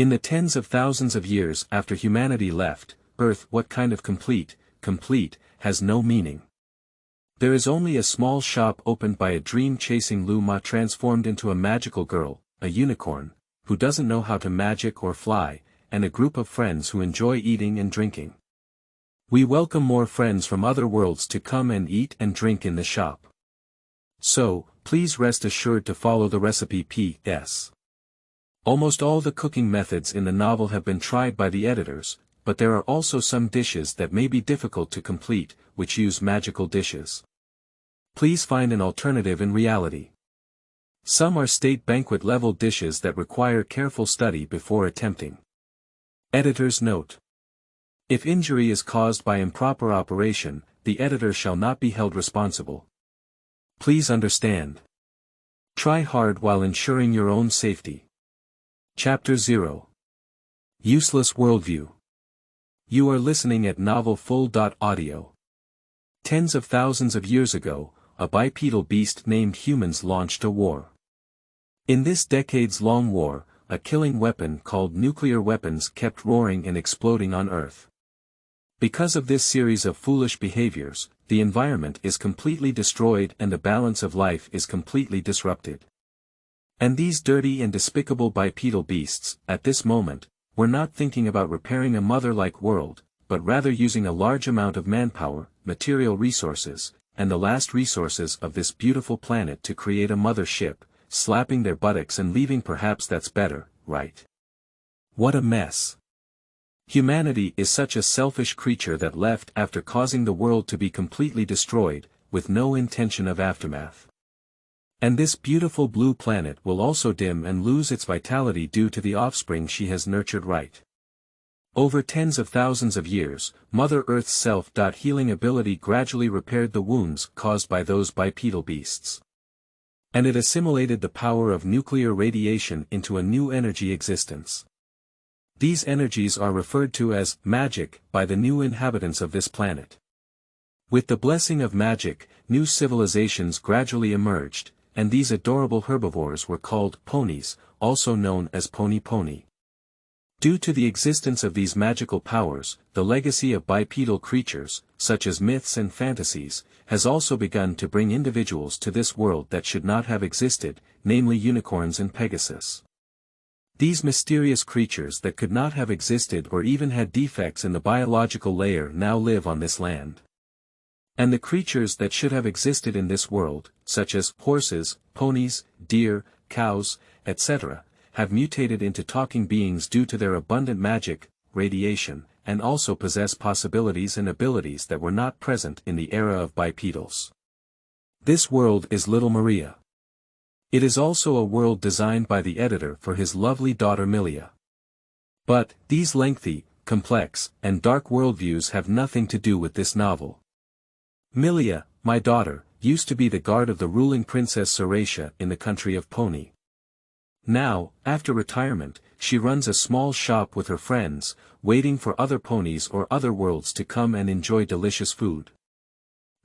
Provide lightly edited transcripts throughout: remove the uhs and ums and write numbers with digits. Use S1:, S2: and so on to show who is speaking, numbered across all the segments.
S1: In the tens of thousands of years after humanity left Earth, what kind of complete, has no meaning. There is only a small shop opened by a dream-chasing Luma transformed into a magical girl, a unicorn, who doesn't know how to magic or fly, and a group of friends who enjoy eating and drinking. We welcome more friends from other worlds to come and eat and drink in the shop. So, please rest assured to follow the recipe P.S. Almost all the cooking methods in the novel have been tried by the editors, but there are also some dishes that may be difficult to complete, which use magical dishes. Please find an alternative in reality. Some are state banquet-level dishes that require careful study before attempting. Editor's note. If injury is caused by improper operation, the editor shall not be held responsible. Please understand. Try hard while ensuring your own safety. Chapter 0. Useless Worldview. You are listening at novelfull.audio. Tens of thousands of years ago, a bipedal beast named humans launched a war. In this decades-long war, a killing weapon called nuclear weapons kept roaring and exploding on Earth. Because of this series of foolish behaviors, the environment is completely destroyed and the balance of life is completely disrupted. And these dirty and despicable bipedal beasts, at this moment, were not thinking about repairing a mother-like world, but rather using a large amount of manpower, material resources, and the last resources of this beautiful planet to create a mother ship, slapping their buttocks and leaving. Perhaps that's better, right? What a mess. Humanity is such a selfish creature that left after causing the world to be completely destroyed, with no intention of aftermath. And this beautiful blue planet will also dim and lose its vitality due to the offspring she has nurtured right. Over tens of thousands of years, Mother Earth's self-healing ability gradually repaired the wounds caused by those bipedal beasts. And it assimilated the power of nuclear radiation into a new energy existence. These energies are referred to as magic by the new inhabitants of this planet. With the blessing of magic, new civilizations gradually emerged, and these adorable herbivores were called ponies, also known as pony. Due to the existence of these magical powers, the legacy of bipedal creatures, such as myths and fantasies, has also begun to bring individuals to this world that should not have existed, namely unicorns and Pegasus. These mysterious creatures that could not have existed or even had defects in the biological layer now live on this land. And the creatures that should have existed in this world, such as horses, ponies, deer, cows, etc., have mutated into talking beings due to their abundant magic, radiation, and also possess possibilities and abilities that were not present in the era of bipedals. This world is Little Maria. It is also a world designed by the editor for his lovely daughter Milia. But, these lengthy, complex, and dark worldviews have nothing to do with this novel. Milia, my daughter, used to be the guard of the ruling Princess Saracia in the country of Pony. Now, after retirement, she runs a small shop with her friends, waiting for other ponies or other worlds to come and enjoy delicious food.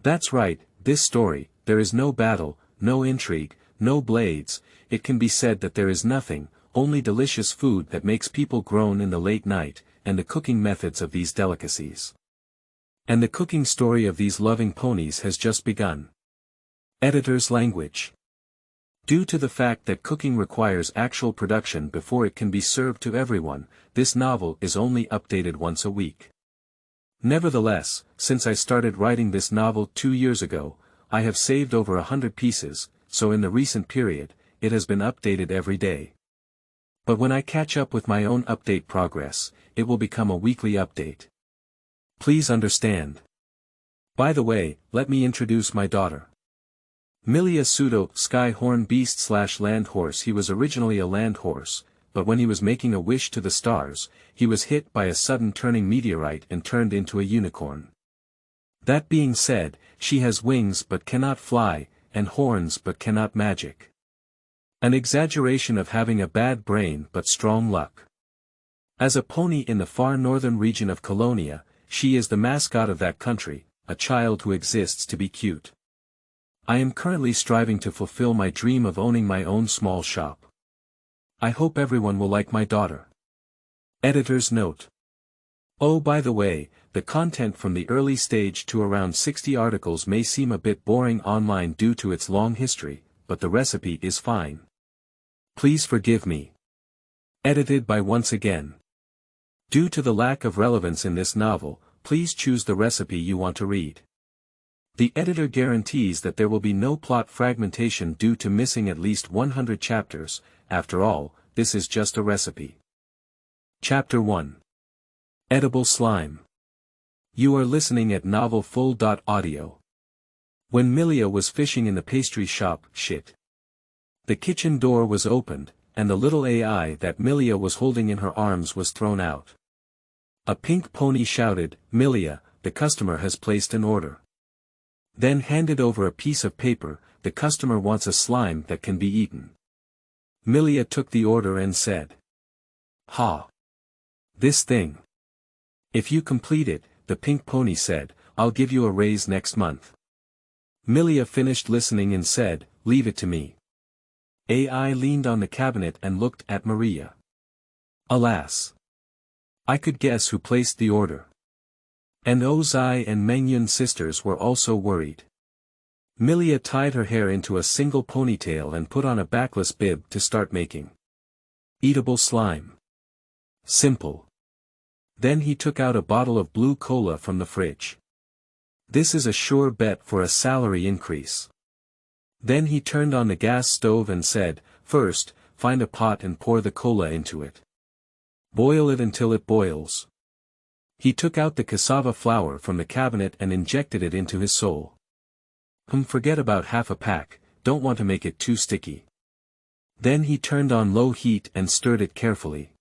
S1: That's right, this story, there is no battle, no intrigue, no blades, it can be said that there is nothing, only delicious food that makes people groan in the late night, and the cooking methods of these delicacies. And the cooking story of these loving ponies has just begun. Editor's language. Due to the fact that cooking requires actual production before it can be served to everyone, this novel is only updated once a week. Nevertheless, since I started writing this novel 2 years ago, I have saved over 100 pieces, so in the recent period, it has been updated every day. But when I catch up with my own update progress, it will become a weekly update. Please understand. By the way, let me introduce my daughter. Milia Sky Horn Beast / Land Horse. He was originally a land horse, but when he was making a wish to the stars, he was hit by a sudden turning meteorite and turned into a unicorn. That being said, she has wings but cannot fly, and horns but cannot magic. An exaggeration of having a bad brain but strong luck. As a pony in the far northern region of Colonia, she is the mascot of that country, a child who exists to be cute. I am currently striving to fulfill my dream of owning my own small shop. I hope everyone will like my daughter. Editor's note. Oh, by the way, the content from the early stage to around 60 articles may seem a bit boring online due to its long history, but the recipe is fine. Please forgive me. Edited by Once Again. Due to the lack of relevance in this novel, please choose the recipe you want to read. The editor guarantees that there will be no plot fragmentation due to missing at least 100 chapters. After all, this is just a recipe. Chapter 1. Edible Slime. You are listening at novelfull.audio. When Milia was fishing in the pastry shop, the kitchen door was opened, and the little AI that Milia was holding in her arms was thrown out. A pink pony shouted, "Milia, the customer has placed an order." Then handed over a piece of paper, "The customer wants a slime that can be eaten." Milia took the order and said, "Ha! This thing. If you complete it," the pink pony said, "I'll give you a raise next month." Milia finished listening and said, "Leave it to me." AI leaned on the cabinet and looked at Maria. Alas! I could guess who placed the order. And Ozai and Mengyun sisters were also worried. Milia tied her hair into a single ponytail and put on a backless bib to start making eatable slime. Simple. Then he took out a bottle of blue cola from the fridge. This is a sure bet for a salary increase. Then he turned on the gas stove and said, "First, find a pot and pour the cola into it. Boil it until it boils." He took out the cassava flour from the cabinet and injected it into his soul. Forget about half a pack, don't want to make it too sticky. Then he turned on low heat and stirred it carefully.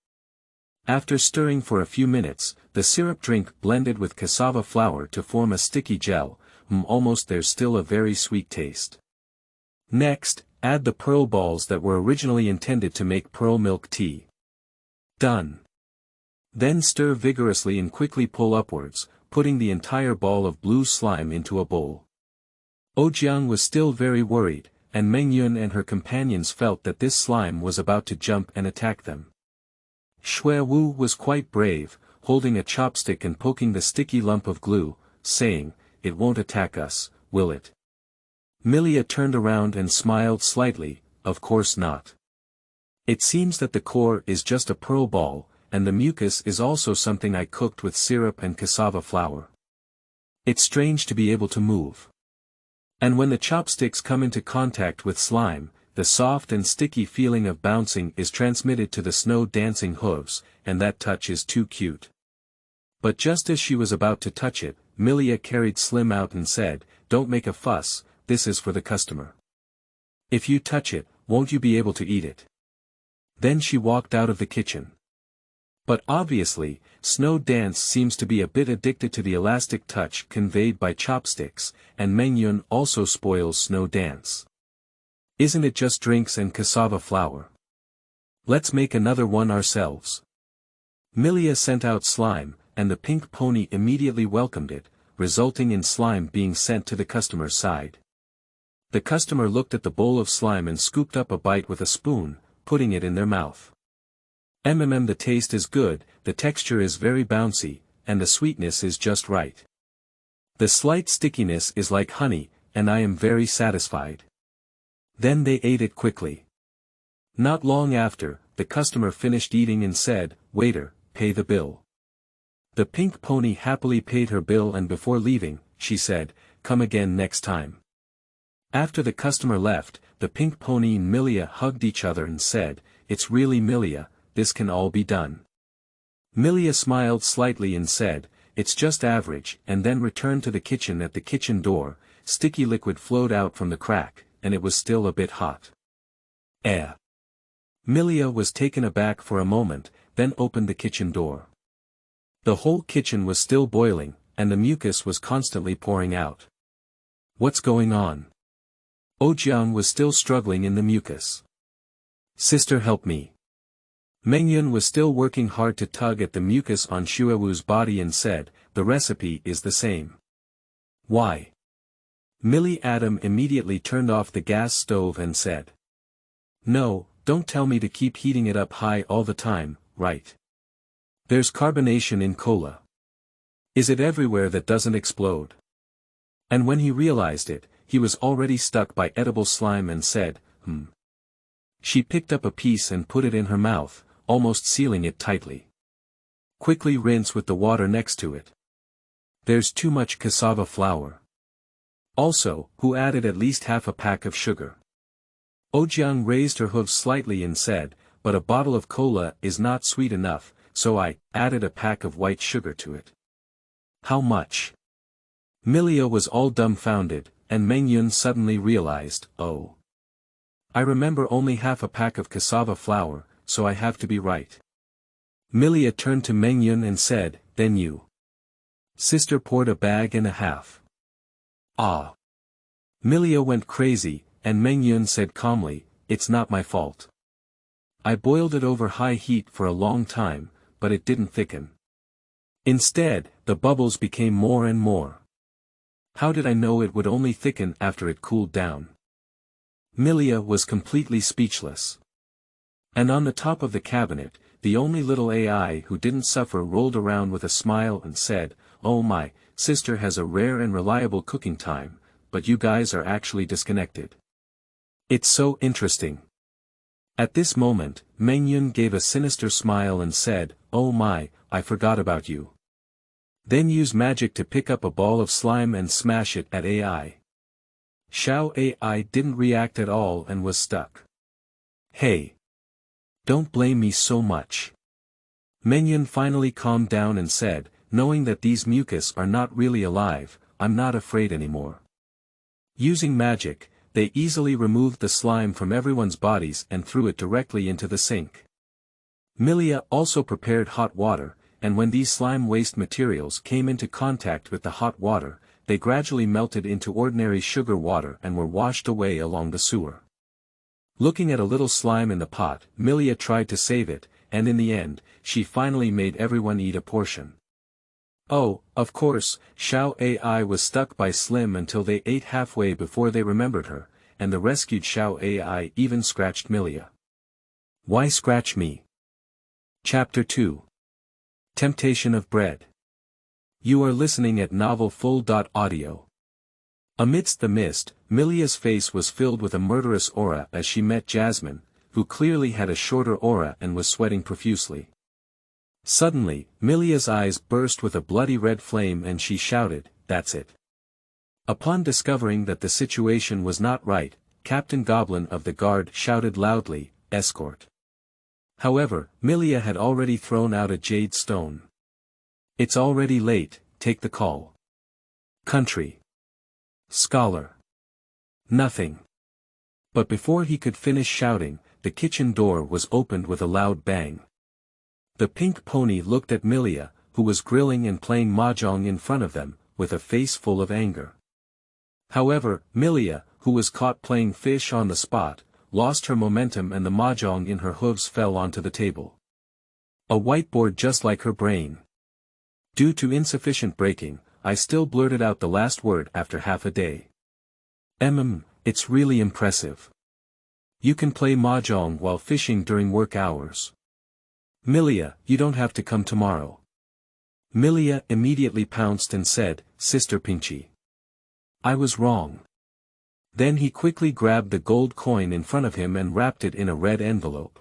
S1: After stirring for a few minutes, the syrup drink blended with cassava flour to form a sticky gel. Almost there's still a very sweet taste. Next, add the pearl balls that were originally intended to make pearl milk tea. Done. Then stir vigorously and quickly pull upwards, putting the entire ball of blue slime into a bowl. Ojiang was still very worried, and Mengyun and her companions felt that this slime was about to jump and attack them. Shui Wu was quite brave, holding a chopstick and poking the sticky lump of glue, saying, "It won't attack us, will it?" Milia turned around and smiled slightly, "Of course not. It seems that the core is just a pearl ball, and the mucus is also something I cooked with syrup and cassava flour. It's strange to be able to move. And when the chopsticks come into contact with slime, the soft and sticky feeling of bouncing is transmitted to the snow-dancing hooves, and that touch is too cute." But just as she was about to touch it, Milia carried Slim out and said, "Don't make a fuss, this is for the customer. If you touch it, won't you be able to eat it?" Then she walked out of the kitchen. But obviously, Snow Dance seems to be a bit addicted to the elastic touch conveyed by chopsticks, and Mengyun also spoils Snow Dance. Isn't it just drinks and cassava flour? Let's make another one ourselves. Milia sent out slime, and the pink pony immediately welcomed it, resulting in slime being sent to the customer's side. The customer looked at the bowl of slime and scooped up a bite with a spoon, putting it in their mouth. The taste is good, the texture is very bouncy, and the sweetness is just right. The slight stickiness is like honey, and I am very satisfied. Then they ate it quickly. Not long after, the customer finished eating and said, "Waiter, pay the bill." The pink pony happily paid her bill, and before leaving, she said, "Come again next time." After the customer left, the pink pony and Milia hugged each other and said, "It's really Milia, this can all be done." Milia smiled slightly and said, "It's just average," and then returned to the kitchen. At the kitchen door, sticky liquid flowed out from the crack, and it was still a bit hot. Milia was taken aback for a moment, then opened the kitchen door. The whole kitchen was still boiling, and the mucus was constantly pouring out. "What's going on?" Ojiang was still struggling in the mucus. "Sister, help me." Mengyun was still working hard to tug at the mucus on Shuewu's body and said, "The recipe is the same." "Why?" Millie Adam immediately turned off the gas stove and said, "No, don't tell me to keep heating it up high all the time, right? There's carbonation in cola. Is it everywhere that doesn't explode? And when he realized it, he was already stuck by edible slime and said, She picked up a piece and put it in her mouth, almost sealing it tightly. Quickly rinse with the water next to it. There's too much cassava flour. Also, who added at least half a pack of sugar? Ojiang raised her hooves slightly and said, but a bottle of cola is not sweet enough, so I added a pack of white sugar to it. How much? Milia was all dumbfounded, and Mengyun suddenly realized, oh. I remember only half a pack of cassava flour, so I have to be right. Milia turned to Mengyun and said, then you. Sister poured a bag and a half. Ah. Milia went crazy, and Mengyun said calmly, it's not my fault. I boiled it over high heat for a long time, but it didn't thicken. Instead, the bubbles became more and more. How did I know it would only thicken after it cooled down? Milia was completely speechless. And on the top of the cabinet, the only little AI who didn't suffer rolled around with a smile and said, oh my, sister has a rare and reliable cooking time, but you guys are actually disconnected. It's so interesting. At this moment, Mengyun gave a sinister smile and said, oh my, I forgot about you. Then use magic to pick up a ball of slime and smash it at AI. Xiao AI didn't react at all and was stuck. Hey. Don't blame me so much. Mengyun finally calmed down and said, knowing that these mucus are not really alive, I'm not afraid anymore. Using magic, they easily removed the slime from everyone's bodies and threw it directly into the sink. Milia also prepared hot water, and when these slime waste materials came into contact with the hot water, they gradually melted into ordinary sugar water and were washed away along the sewer. Looking at a little slime in the pot, Milia tried to save it, and in the end, she finally made everyone eat a portion. Oh, of course, Xiao AI was stuck by Slim until they ate halfway before they remembered her, and the rescued Xiao AI even scratched Milia. Why scratch me? Chapter 2. Temptation of Bread. You are listening at novelfull.audio. Amidst the mist, Milia's face was filled with a murderous aura as she met Jasmine, who clearly had a shorter aura and was sweating profusely. Suddenly, Milia's eyes burst with a bloody red flame and she shouted, that's it. Upon discovering that the situation was not right, Captain Goblin of the Guard shouted loudly, escort. However, Milia had already thrown out a jade stone. It's already late, take the call. Country. Scholar. Nothing. But before he could finish shouting, the kitchen door was opened with a loud bang. The pink pony looked at Milia, who was grilling and playing mahjong in front of them, with a face full of anger. However, Milia, who was caught playing fish on the spot, lost her momentum and the mahjong in her hooves fell onto the table. A whiteboard just like her brain. Due to insufficient braking, I still blurted out the last word after half a day. It's really impressive. You can play mahjong while fishing during work hours. Milia, you don't have to come tomorrow. Milia immediately pounced and said, Sister Pinchy. I was wrong. Then he quickly grabbed the gold coin in front of him and wrapped it in a red envelope.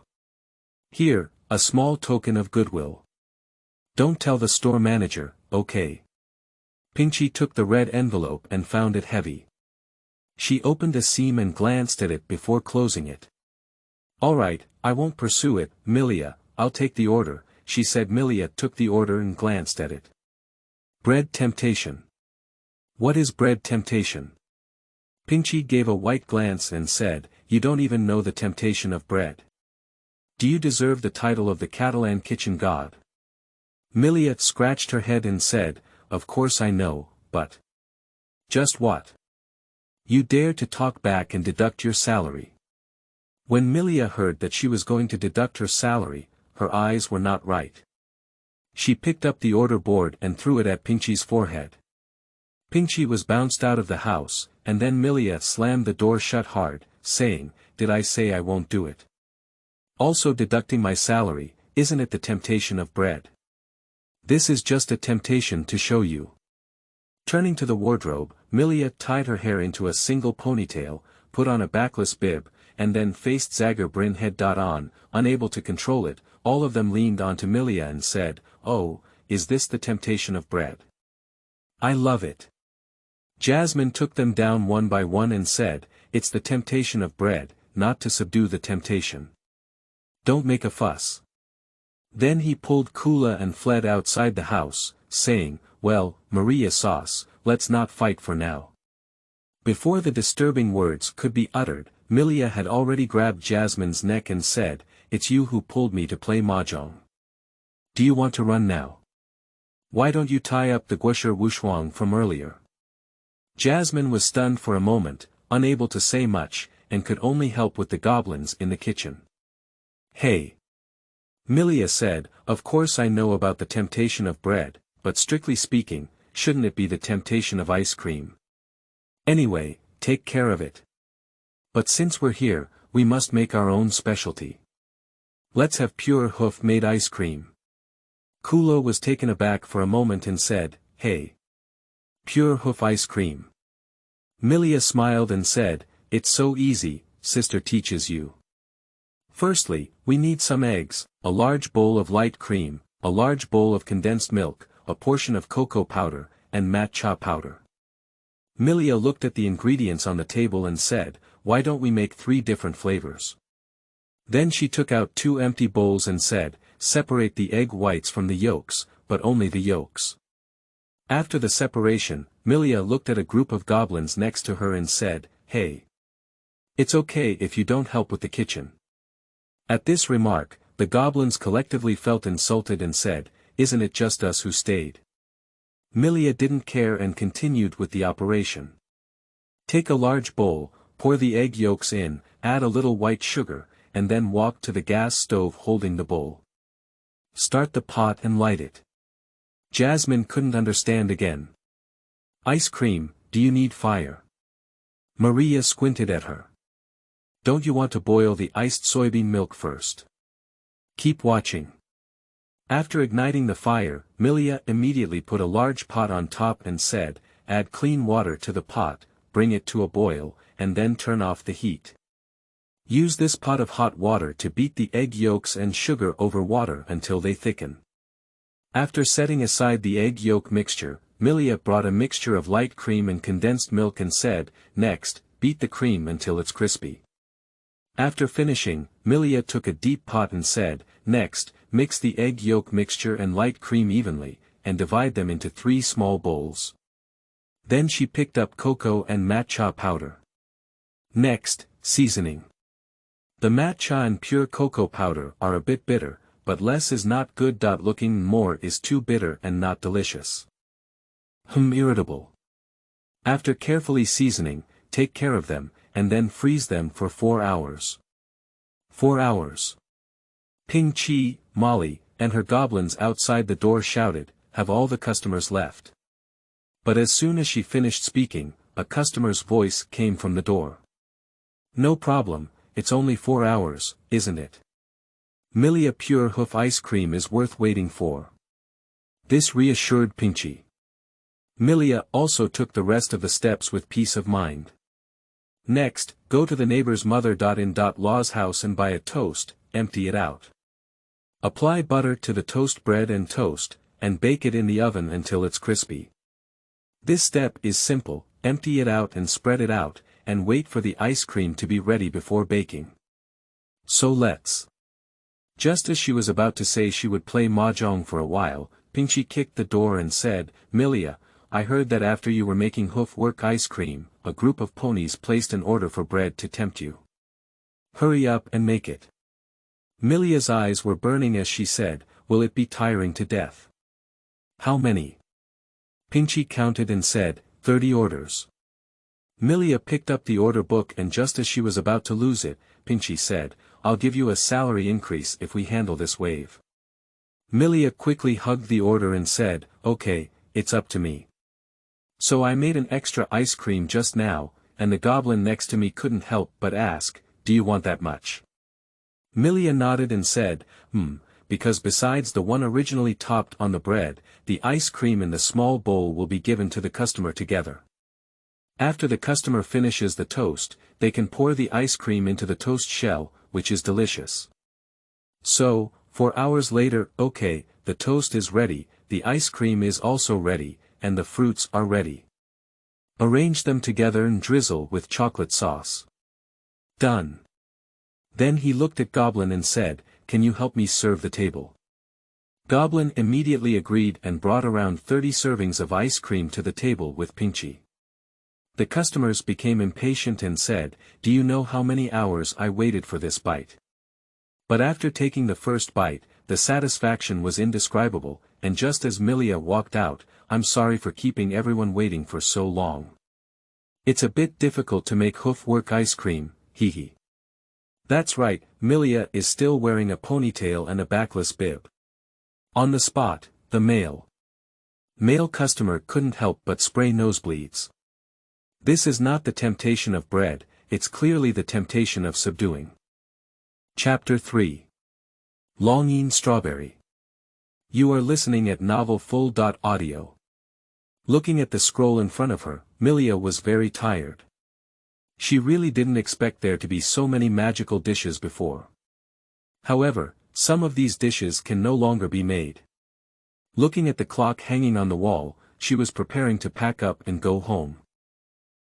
S1: Here, a small token of goodwill. Don't tell the store manager, okay? Pinchy took the red envelope and found it heavy. She opened a seam and glanced at it before closing it. Alright, I won't pursue it, Milia, I'll take the order, she said. Milia took the order and glanced at it. Bread temptation. What is bread temptation? Pinchy gave a white glance and said, you don't even know the temptation of bread. Do you deserve the title of the Catalan kitchen god? Milia scratched her head and said, of course I know, but... Just what? You dare to talk back and deduct your salary. When Milia heard that she was going to deduct her salary, her eyes were not right. She picked up the order board and threw it at Pinchy's forehead. Pinchy was bounced out of the house, and then Milia slammed the door shut hard, saying, did I say I won't do it? Also deducting my salary, isn't it the temptation of bread? This is just a temptation to show you. Turning to the wardrobe, Milia tied her hair into a single ponytail, put on a backless bib, and then faced Zagor Bryn head on, unable to control it. All of them leaned onto Milia and said, "Oh, is this the temptation of bread? I love it." Jasmine took them down one by one and said, "It's the temptation of bread, not to subdue the temptation. Don't make a fuss." Then he pulled Kula and fled outside the house, saying, "Well, Maria Sauce, let's not fight for now." Before the disturbing words could be uttered, Milia had already grabbed Jasmine's neck and said, "It's you who pulled me to play mahjong. Do you want to run now? Why don't you tie up the guosher wushwang from earlier?" Jasmine was stunned for a moment, unable to say much, and could only help with the goblins in the kitchen. "Hey," Milia said, "of course I know about the temptation of bread, but strictly speaking, shouldn't it be the temptation of ice cream? Anyway, take care of it. But since we're here, we must make our own specialty. Let's have pure hoof-made ice cream." Kula was taken aback for a moment and said, "Hey. Pure hoof ice cream." Milia smiled and said, "It's so easy, sister teaches you. Firstly, we need some eggs, a large bowl of light cream, a large bowl of condensed milk, a portion of cocoa powder, and matcha powder." Milia looked at the ingredients on the table and said, "Why don't we make 3 different flavors?" Then she took out 2 empty bowls and said, "Separate the egg whites from the yolks, but only the yolks." After the separation, Milia looked at a group of goblins next to her and said, "Hey. It's okay if you don't help with the kitchen." At this remark, the goblins collectively felt insulted and said, "Isn't it just us who stayed?" Milia didn't care and continued with the operation. Take a large bowl, pour the egg yolks in, add a little white sugar, and then walk to the gas stove holding the bowl. Start the pot and light it. Jasmine couldn't understand again. "Ice cream, do you need fire?" Maria squinted at her. "Don't you want to boil the iced soybean milk first?" Keep watching. After igniting the fire, Milia immediately put a large pot on top and said, "Add clean water to the pot, bring it to a boil, and then turn off the heat. Use this pot of hot water to beat the egg yolks and sugar over water until they thicken." After setting aside the egg yolk mixture, Milia brought a mixture of light cream and condensed milk and said, "Next, beat the cream until it's crispy." After finishing, Milia took a deep pot and said, "Next, mix the egg yolk mixture and light cream evenly, and divide them into 3 small bowls." Then she picked up cocoa and matcha powder. Next, seasoning. The matcha and pure cocoa powder are a bit bitter, but less is not good. Looking more is too bitter and not delicious. Irritable. After carefully seasoning, take care of them, and then freeze them for 4 hours. 4 hours. Ping Chi, Molly, and her goblins outside the door shouted, "Have all the customers left?" But as soon as she finished speaking, a customer's voice came from the door. "No problem, it's only 4 hours, isn't it? Milia pure hoof ice cream is worth waiting for." This reassured Pinchy. Milia also took the rest of the steps with peace of mind. Next, go to the neighbor's mother-in-law's house and buy a toast, empty it out. Apply butter to the toast bread and toast, and bake it in the oven until it's crispy. This step is simple, empty it out and spread it out, and wait for the ice cream to be ready before baking. So let's. Just as she was about to say she would play mahjong for a while, Pinchy kicked the door and said, "Milia, I heard that after you were making hoof-work ice cream, a group of ponies placed an order for bread to tempt you. Hurry up and make it." Milia's eyes were burning as she said, "Will it be tiring to death?" "How many?" Pinchy counted and said, 30 orders. Milia picked up the order book and just as she was about to lose it, Pinchy said, "I'll give you a salary increase if we handle this wave." Milia quickly hugged the order and said, "Okay, it's up to me. So I made an extra ice cream just now, and the goblin next to me couldn't help but ask, 'Do you want that much?'" Milia nodded and said, because besides the one originally topped on the bread, the ice cream in the small bowl will be given to the customer together. After the customer finishes the toast, they can pour the ice cream into the toast shell, which is delicious. So, 4 hours later, okay, the toast is ready, the ice cream is also ready, and the fruits are ready. Arrange them together and drizzle with chocolate sauce. Done. Then he looked at Goblin and said, "Can you help me serve the table?" Goblin immediately agreed and brought around 30 servings of ice cream to the table with Pinchy. The customers became impatient and said, "Do you know how many hours I waited for this bite?" But after taking the first bite, the satisfaction was indescribable, and just as Milia walked out, "I'm sorry for keeping everyone waiting for so long. It's a bit difficult to make hoof-work ice cream, hee." That's right, Milia is still wearing a ponytail and a backless bib. On the spot, the male customer couldn't help but spray nosebleeds. This is not the temptation of bread, it's clearly the temptation of subduing. Chapter 3. Longyin Strawberry. You are listening at novelfull.audio. Looking at the scroll in front of her, Milia was very tired. She really didn't expect there to be so many magical dishes before. However, some of these dishes can no longer be made. Looking at the clock hanging on the wall, she was preparing to pack up and go home.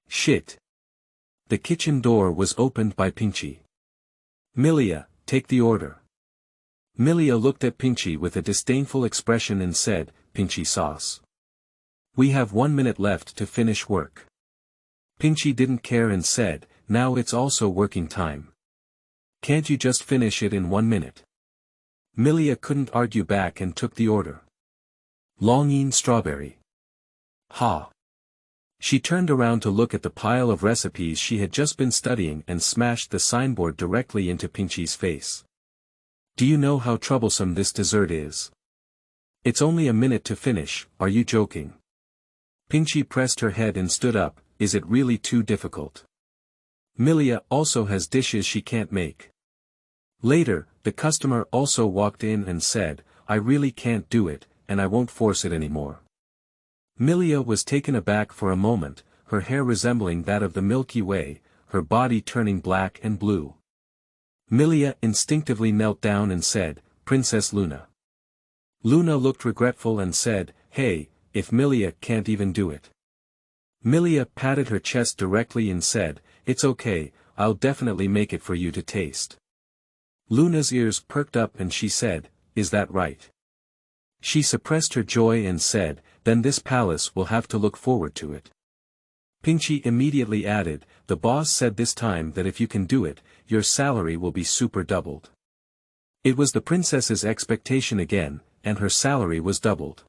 S1: Shit. The kitchen door was opened by Pinchy. "Milia, take the order." Milia looked at Pinchy with a disdainful expression and said, "Pinchy sauce. We have 1 minute left to finish work." Pinchy didn't care and said, "Now it's also working time. Can't you just finish it in 1 minute?" Milia couldn't argue back and took the order. Longyin Strawberry. Ha! She turned around to look at the pile of recipes she had just been studying and smashed the signboard directly into Pinchy's face. "Do you know how troublesome this dessert is? It's only a minute to finish, are you joking?" Pinchy pressed her head and stood up. "Is it really too difficult? Milia also has dishes she can't make." Later, the customer also walked in and said, "I really can't do it, and I won't force it anymore." Milia was taken aback for a moment, her hair resembling that of the Milky Way, her body turning black and blue. Milia instinctively knelt down and said, "Princess Luna." Luna looked regretful and said, "Hey, if Milia can't even do it." Milia patted her chest directly and said, "It's okay, I'll definitely make it for you to taste." Luna's ears perked up and she said, "Is that right?" She suppressed her joy and said, "Then this palace will have to look forward to it." Pinchy immediately added, "The boss said this time that if you can do it, your salary will be super doubled." It was the princess's expectation again, and her salary was doubled.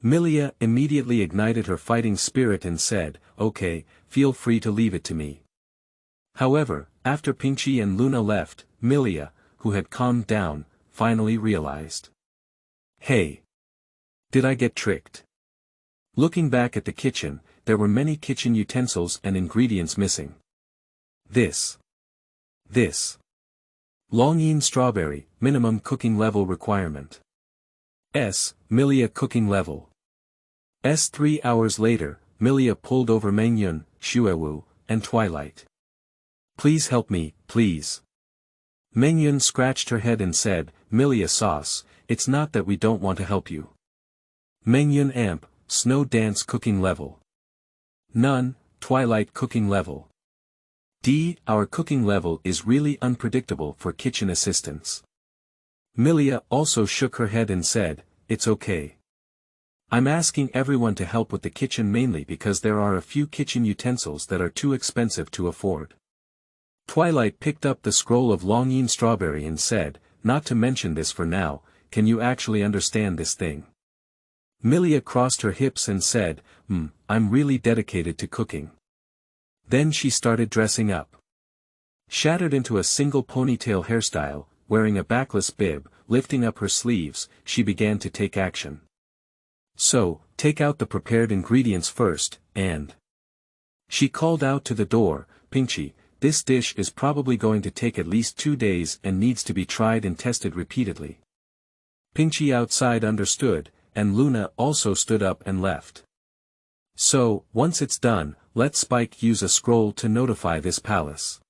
S1: Milia immediately ignited her fighting spirit and said, "Okay, feel free to leave it to me." However, after Pinchy and Luna left, Milia, who had calmed down, finally realized. Hey! Did I get tricked? Looking back at the kitchen, there were many kitchen utensils and ingredients missing. This. Longyin Strawberry, minimum cooking level requirement. Milia cooking level. 3 hours later, Milia pulled over Mengyun, Shuewu, and Twilight. "Please help me, please." Mengyun scratched her head and said, "Milia sauce, it's not that we don't want to help you." Mengyun amp, snow dance cooking level. None, Twilight cooking level. Our cooking level is really unpredictable for kitchen assistants. Milia also shook her head and said, "It's okay. I'm asking everyone to help with the kitchen mainly because there are a few kitchen utensils that are too expensive to afford." Twilight picked up the scroll of Longyin Strawberry and said, "Not to mention this for now, can you actually understand this thing?" Milia crossed her hips and said, I'm really dedicated to cooking." Then she started dressing up. Shattered into a single ponytail hairstyle, wearing a backless bib, lifting up her sleeves, she began to take action. "So, take out the prepared ingredients first, and..." She called out to the door, "Pinchy, this dish is probably going to take at least 2 days and needs to be tried and tested repeatedly. Pinchy outside understood, and Luna also stood up and left. So, once it's done, let Spike use a scroll to notify this palace.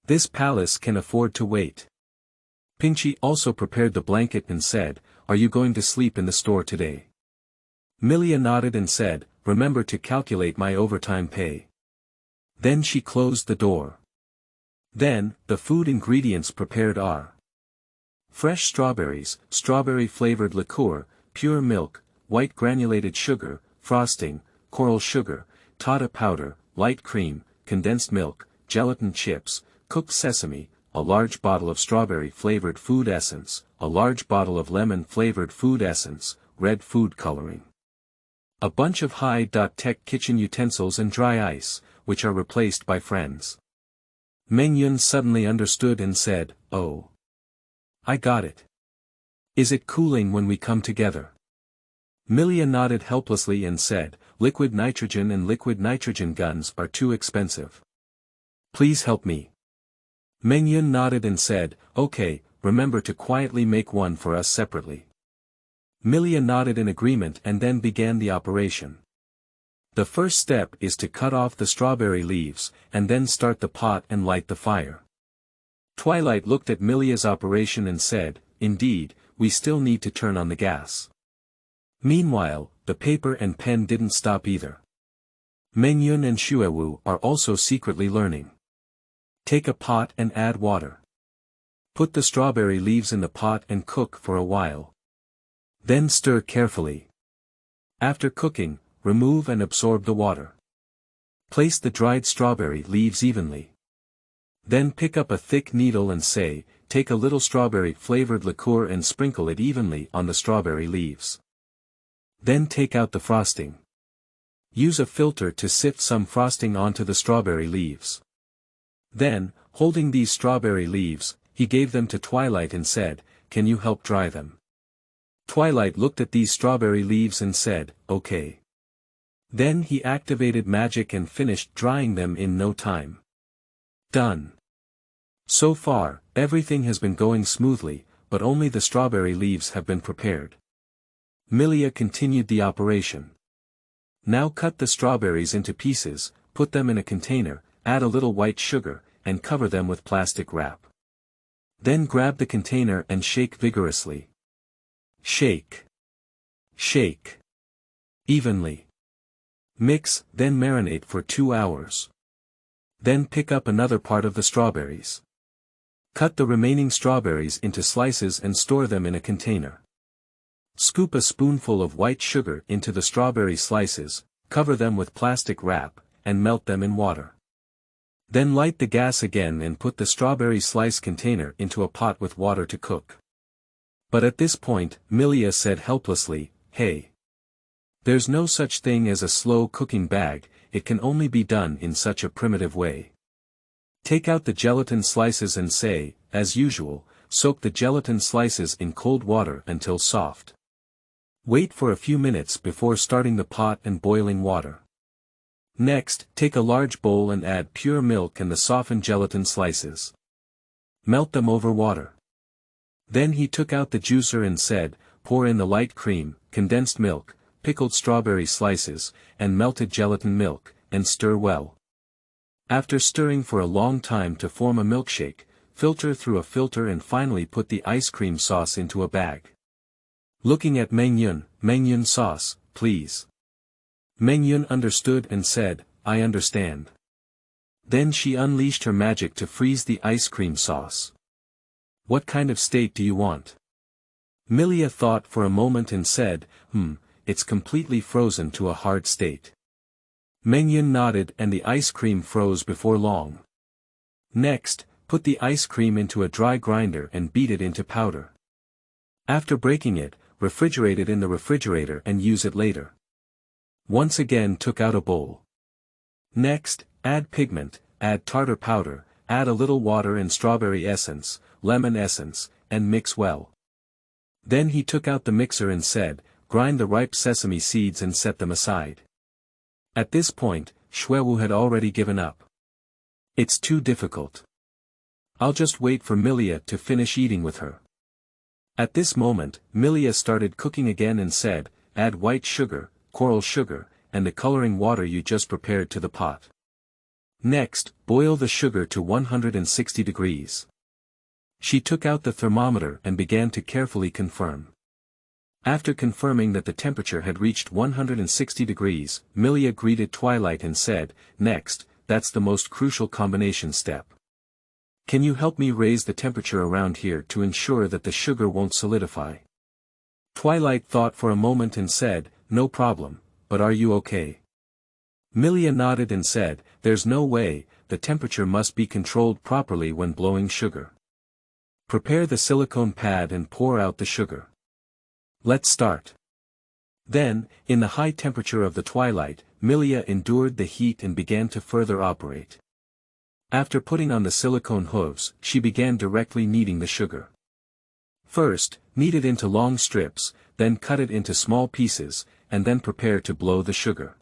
S1: This palace can afford to wait. Pinchy also prepared the blanket and said, "Are you going to sleep in the store today?" Milia nodded and said, "Remember to calculate my overtime pay." Then she closed the door. Then, the food ingredients prepared are fresh strawberries, strawberry-flavored liqueur, pure milk, white granulated sugar, frosting, coral sugar, tata powder, light cream, condensed milk, gelatin chips, cooked sesame, a large bottle of strawberry-flavored food essence, a large bottle of lemon-flavored food essence, red food coloring. A bunch of high-tech kitchen utensils and dry ice, which are replaced by friends. Mengyun suddenly understood and said, "Oh. I got it. Is it cooling when we come together?" Milia nodded helplessly and said, "Liquid nitrogen and liquid nitrogen guns are too expensive. Please help me." Mengyun nodded and said, "Okay, remember to quietly make one for us separately." Milia nodded in agreement and then began the operation. The first step is to cut off the strawberry leaves, and then start the pot and light the fire. Twilight looked at Milia's operation and said, "Indeed, we still need to turn on the gas." Meanwhile, the paper and pen didn't stop either. Mengyun and Xuewu are also secretly learning. Take a pot and add water. Put the strawberry leaves in the pot and cook for a while. Then stir carefully. After cooking, remove and absorb the water. Place the dried strawberry leaves evenly. Then pick up a thick needle and say, "Take a little strawberry-flavored liqueur and sprinkle it evenly on the strawberry leaves." Then take out the frosting. Use a filter to sift some frosting onto the strawberry leaves. Then, holding these strawberry leaves, he gave them to Twilight and said, "Can you help dry them?" Twilight looked at these strawberry leaves and said, "Okay." Then he activated magic and finished drying them in no time. Done. So far, everything has been going smoothly, but only the strawberry leaves have been prepared. Milia continued the operation. Now cut the strawberries into pieces, put them in a container, add a little white sugar, and cover them with plastic wrap. Then grab the container and shake vigorously. Shake. Shake. Evenly. Mix, then marinate for 2 hours. Then pick up another part of the strawberries. Cut the remaining strawberries into slices and store them in a container. Scoop a spoonful of white sugar into the strawberry slices, cover them with plastic wrap, and melt them in water. Then light the gas again and put the strawberry slice container into a pot with water to cook. But at this point, Milia said helplessly, "Hey. There's no such thing as a slow cooking bag, it can only be done in such a primitive way. Take out the gelatin slices and say, as usual, soak the gelatin slices in cold water until soft. Wait for a few minutes before starting the pot and boiling water. Next, take a large bowl and add pure milk and the softened gelatin slices. Melt them over water." Then he took out the juicer and said, "Pour in the light cream, condensed milk, pickled strawberry slices, and melted gelatin milk, and stir well. After stirring for a long time to form a milkshake, filter through a filter and finally put the ice cream sauce into a bag." Looking at Mengyun sauce, please. Mengyun understood and said, "I understand." Then she unleashed her magic to freeze the ice cream sauce. "What kind of state do you want?" Milia thought for a moment and said, It's completely frozen to a hard state." Mengyun nodded and the ice cream froze before long. Next, put the ice cream into a dry grinder and beat it into powder. After breaking it, refrigerate it in the refrigerator and use it later. Once again took out a bowl. Next, add pigment, add tartar powder, add a little water and strawberry essence, lemon essence, and mix well. Then he took out the mixer and said, "Grind the ripe sesame seeds and set them aside." At this point, Xuewu had already given up. "It's too difficult. I'll just wait for Milia to finish eating with her." At this moment, Milia started cooking again and said, add white sugar, coral sugar, and the coloring water you just prepared to the pot. Next, boil the sugar to 160 degrees. She took out the thermometer and began to carefully confirm. After confirming that the temperature had reached 160 degrees, Milia greeted Twilight and said, next, that's the most crucial combination step. Can you help me raise the temperature around here to ensure that the sugar won't solidify? Twilight thought for a moment and said, no problem, but are you okay? Milia nodded and said, there's no way, the temperature must be controlled properly when blowing sugar. Prepare the silicone pad and pour out the sugar. Let's start. Then, in the high temperature of the twilight, Milia endured the heat and began to further operate. After putting on the silicone hooves, she began directly kneading the sugar. First, knead it into long strips, then cut it into small pieces, and then prepare to blow the sugar.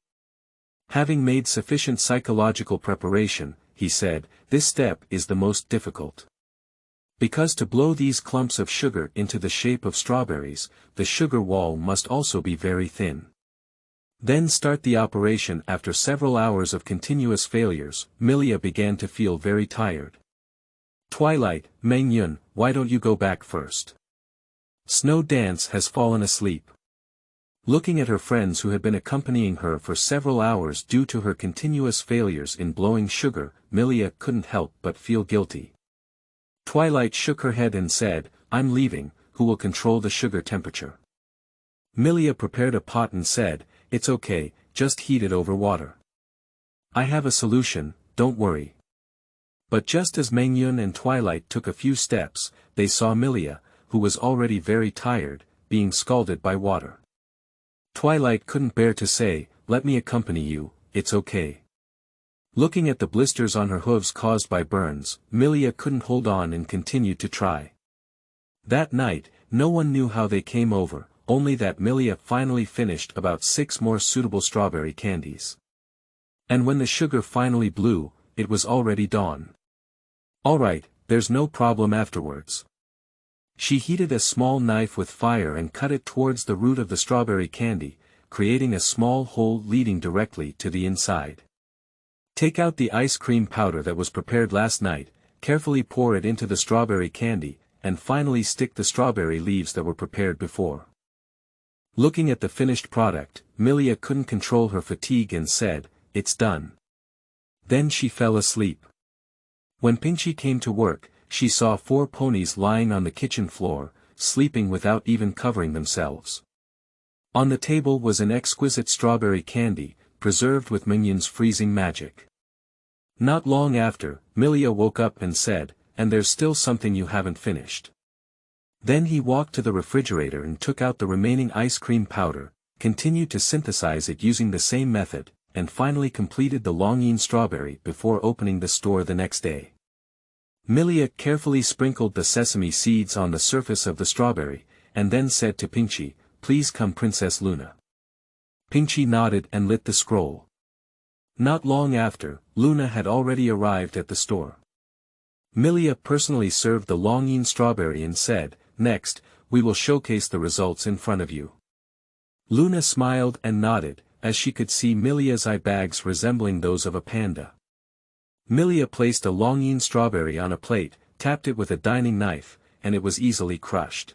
S1: Having made sufficient psychological preparation, he said, this step is the most difficult. Because to blow these clumps of sugar into the shape of strawberries, the sugar wall must also be very thin. Then start the operation. After several hours of continuous failures, Milia began to feel very tired. Twilight, Mengyun, why don't you go back first? Snow Dance has fallen asleep. Looking at her friends who had been accompanying her for several hours due to her continuous failures in blowing sugar, Milia couldn't help but feel guilty. Twilight shook her head and said, I'm leaving, who will control the sugar temperature? Milia prepared a pot and said, it's okay, just heat it over water. I have a solution, don't worry. But just as Mengyun and Twilight took a few steps, they saw Milia, who was already very tired, being scalded by water. Twilight couldn't bear to say, let me accompany you, it's okay. Looking at the blisters on her hooves caused by burns, Milia couldn't hold on and continued to try. That night, no one knew how they came over, only that Milia finally finished about 6 more suitable strawberry candies. And when the sugar finally blew, it was already dawn. Alright, there's no problem afterwards. She heated a small knife with fire and cut it towards the root of the strawberry candy, creating a small hole leading directly to the inside. Take out the ice cream powder that was prepared last night, carefully pour it into the strawberry candy, and finally stick the strawberry leaves that were prepared before. Looking at the finished product, Milia couldn't control her fatigue and said, it's done. Then she fell asleep. When Pixiv came to work, she saw 4 ponies lying on the kitchen floor, sleeping without even covering themselves. On the table was an exquisite strawberry candy, preserved with Mengyun's freezing magic. Not long after, Milia woke up and said, and there's still something you haven't finished. Then he walked to the refrigerator and took out the remaining ice cream powder, continued to synthesize it using the same method, and finally completed the Longyin strawberry before opening the store the next day. Milia carefully sprinkled the sesame seeds on the surface of the strawberry, and then said to Pixiv, please come Princess Luna. Pixiv nodded and lit the scroll. Not long after, Luna had already arrived at the store. Milia personally served the Longyin strawberry and said, next, we will showcase the results in front of you. Luna smiled and nodded, as she could see Milia's eye bags resembling those of a panda. Milia placed a Longyin strawberry on a plate, tapped it with a dining knife, and it was easily crushed.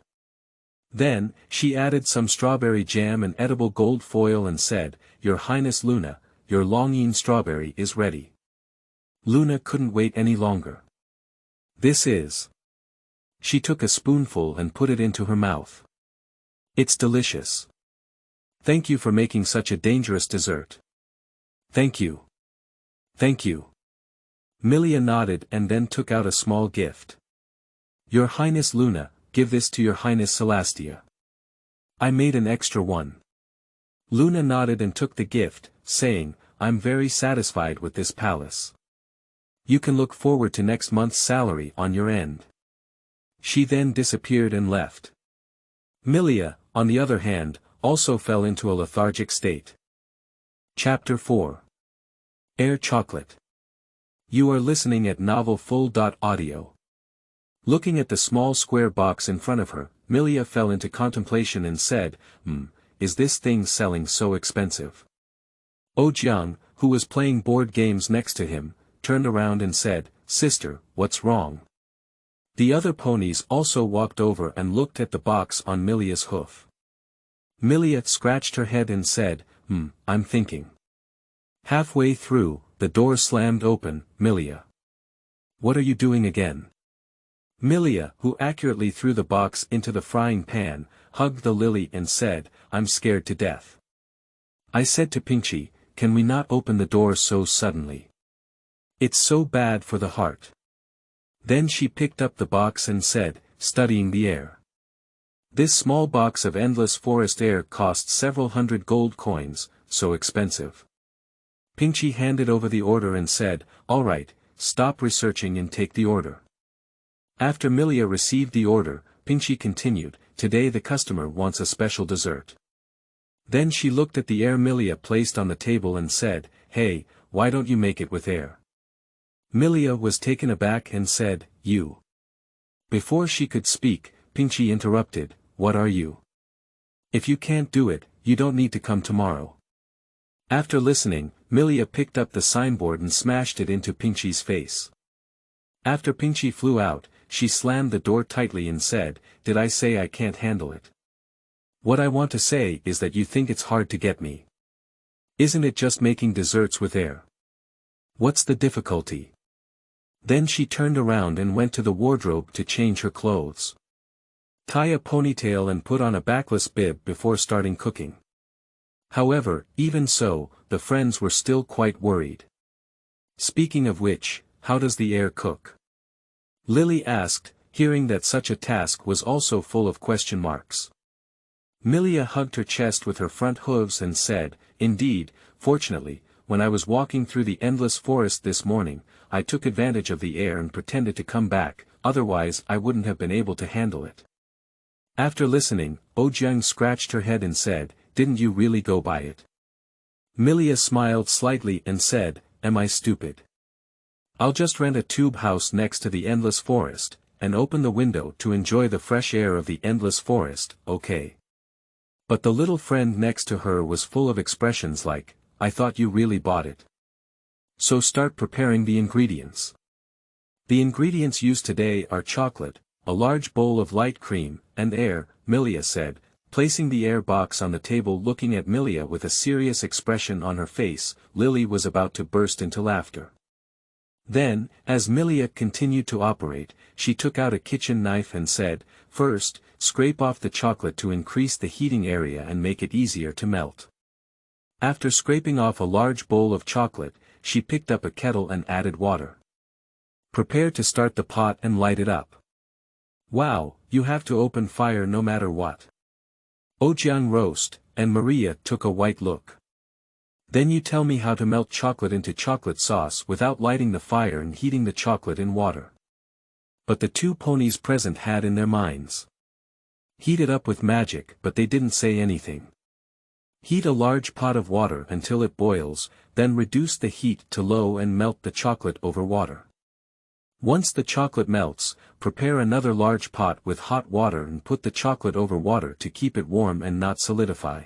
S1: Then, she added some strawberry jam and edible gold foil and said, Your Highness Luna, your Longyin strawberry is ready. Luna couldn't wait any longer. This is. She took a spoonful and put it into her mouth. It's delicious. Thank you for making such a dangerous dessert. Thank you. Thank you. Milia nodded and then took out a small gift. Your Highness Luna, give this to your Highness Celestia. I made an extra one. Luna nodded and took the gift, saying, I'm very satisfied with this palace. You can look forward to next month's salary on your end. She then disappeared and left. Milia, on the other hand, also fell into a lethargic state. Chapter 4. Air Chocolate. You are listening at novelfull.audio. Looking at the small square box in front of her, Milia fell into contemplation and said, is this thing selling so expensive? Oh Jiang, who was playing board games next to him, turned around and said, Sister, what's wrong? The other ponies also walked over and looked at the box on Milia's hoof. Milia scratched her head and said, I'm thinking. Halfway through, the door slammed open. Milia. What are you doing again? Milia, who accurately threw the box into the frying pan, hugged the lily and said, I'm scared to death. I said to Pixiv, can we not open the door so suddenly? It's so bad for the heart. Then she picked up the box and said, studying the air. This small box of endless forest air cost several hundred gold coins, so expensive. Pixiv handed over the order and said, all right, stop researching and take the order. After Milia received the order, Pixiv continued, today the customer wants a special dessert. Then she looked at the air Milia placed on the table and said, hey, why don't you make it with air? Milia was taken aback and said, you. Before she could speak, Pixiv interrupted, what are you? If you can't do it, you don't need to come tomorrow. After listening, Milia picked up the signboard and smashed it into Pixiv's face. After Pixiv flew out, she slammed the door tightly and said, did I say I can't handle it? What I want to say is that you think it's hard to get me. Isn't it just making desserts with air? What's the difficulty? Then she turned around and went to the wardrobe to change her clothes. Tie a ponytail and put on a backless bib before starting cooking. However, even so, the friends were still quite worried. Speaking of which, how does the air cook? Lily asked, hearing that such a task was also full of question marks. Milia hugged her chest with her front hooves and said, indeed, fortunately, when I was walking through the endless forest this morning, I took advantage of the air and pretended to come back, otherwise I wouldn't have been able to handle it. After listening, Jiang scratched her head and said, didn't you really go by it? Milia smiled slightly and said, am I stupid? I'll just rent a tube house next to the endless forest, and open the window to enjoy the fresh air of the endless forest, okay? But the little friend next to her was full of expressions like, I thought you really bought it. So start preparing the ingredients. The ingredients used today are chocolate, a large bowl of light cream, and air, Milia said, placing the air box on the table. Looking at Milia with a serious expression on her face, Lily was about to burst into laughter. Then, as Milia continued to operate, she took out a kitchen knife and said, first, scrape off the chocolate to increase the heating area and make it easier to melt. After scraping off a large bowl of chocolate, she picked up a kettle and added water. Prepare to start the pot and light it up. Wow, you have to open fire no matter what. Jiang roast, and Maria took a white look. Then you tell me how to melt chocolate into chocolate sauce without lighting the fire and heating the chocolate in water. But the two ponies present had in their minds. Heat it up with magic, but they didn't say anything. Heat a large pot of water until it boils, then reduce the heat to low and melt the chocolate over water. Once the chocolate melts, prepare another large pot with hot water and put the chocolate over water to keep it warm and not solidify.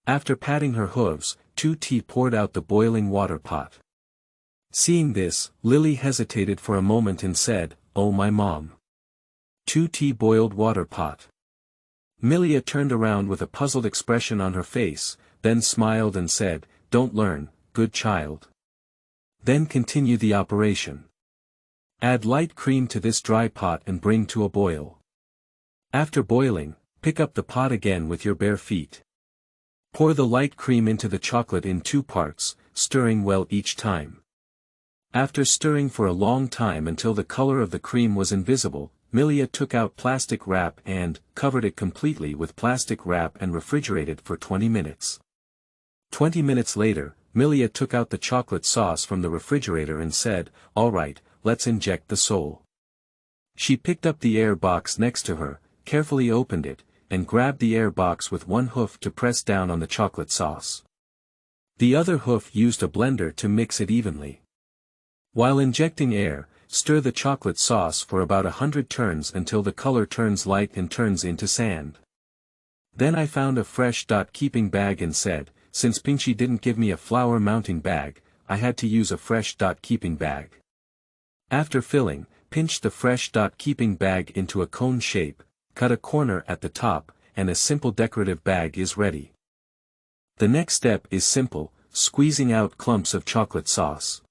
S1: After patting her hooves, Tutti poured out the boiling water pot. Seeing this, Lily hesitated for a moment and said, oh my mom. Tutti boiled water pot. Milia turned around with a puzzled expression on her face, then smiled and said, don't learn, good child. Then continue the operation. Add light cream to this dry pot and bring to a boil. After boiling, pick up the pot again with your bare feet. Pour the light cream into the chocolate in 2 parts, stirring well each time. After stirring for a long time until the color of the cream was invisible, Milia took out plastic wrap and covered it completely with plastic wrap and refrigerated for 20 minutes. 20 minutes later, Milia took out the chocolate sauce from the refrigerator and said, all right, let's inject the soul. She picked up the air box next to her, carefully opened it, and grabbed the air box with one hoof to press down on the chocolate sauce. The other hoof used a blender to mix it evenly. While injecting air, Stir the chocolate sauce for about 100 turns until the color turns light and turns into sand. Then I found a fresh keeping bag and said, since Pinchy didn't give me a flour mounting bag, I had to use a fresh keeping bag. After filling, pinch the fresh keeping bag into a cone shape, cut a corner at the top, and a simple decorative bag is ready. The next step is simple, squeezing out clumps of chocolate sauce.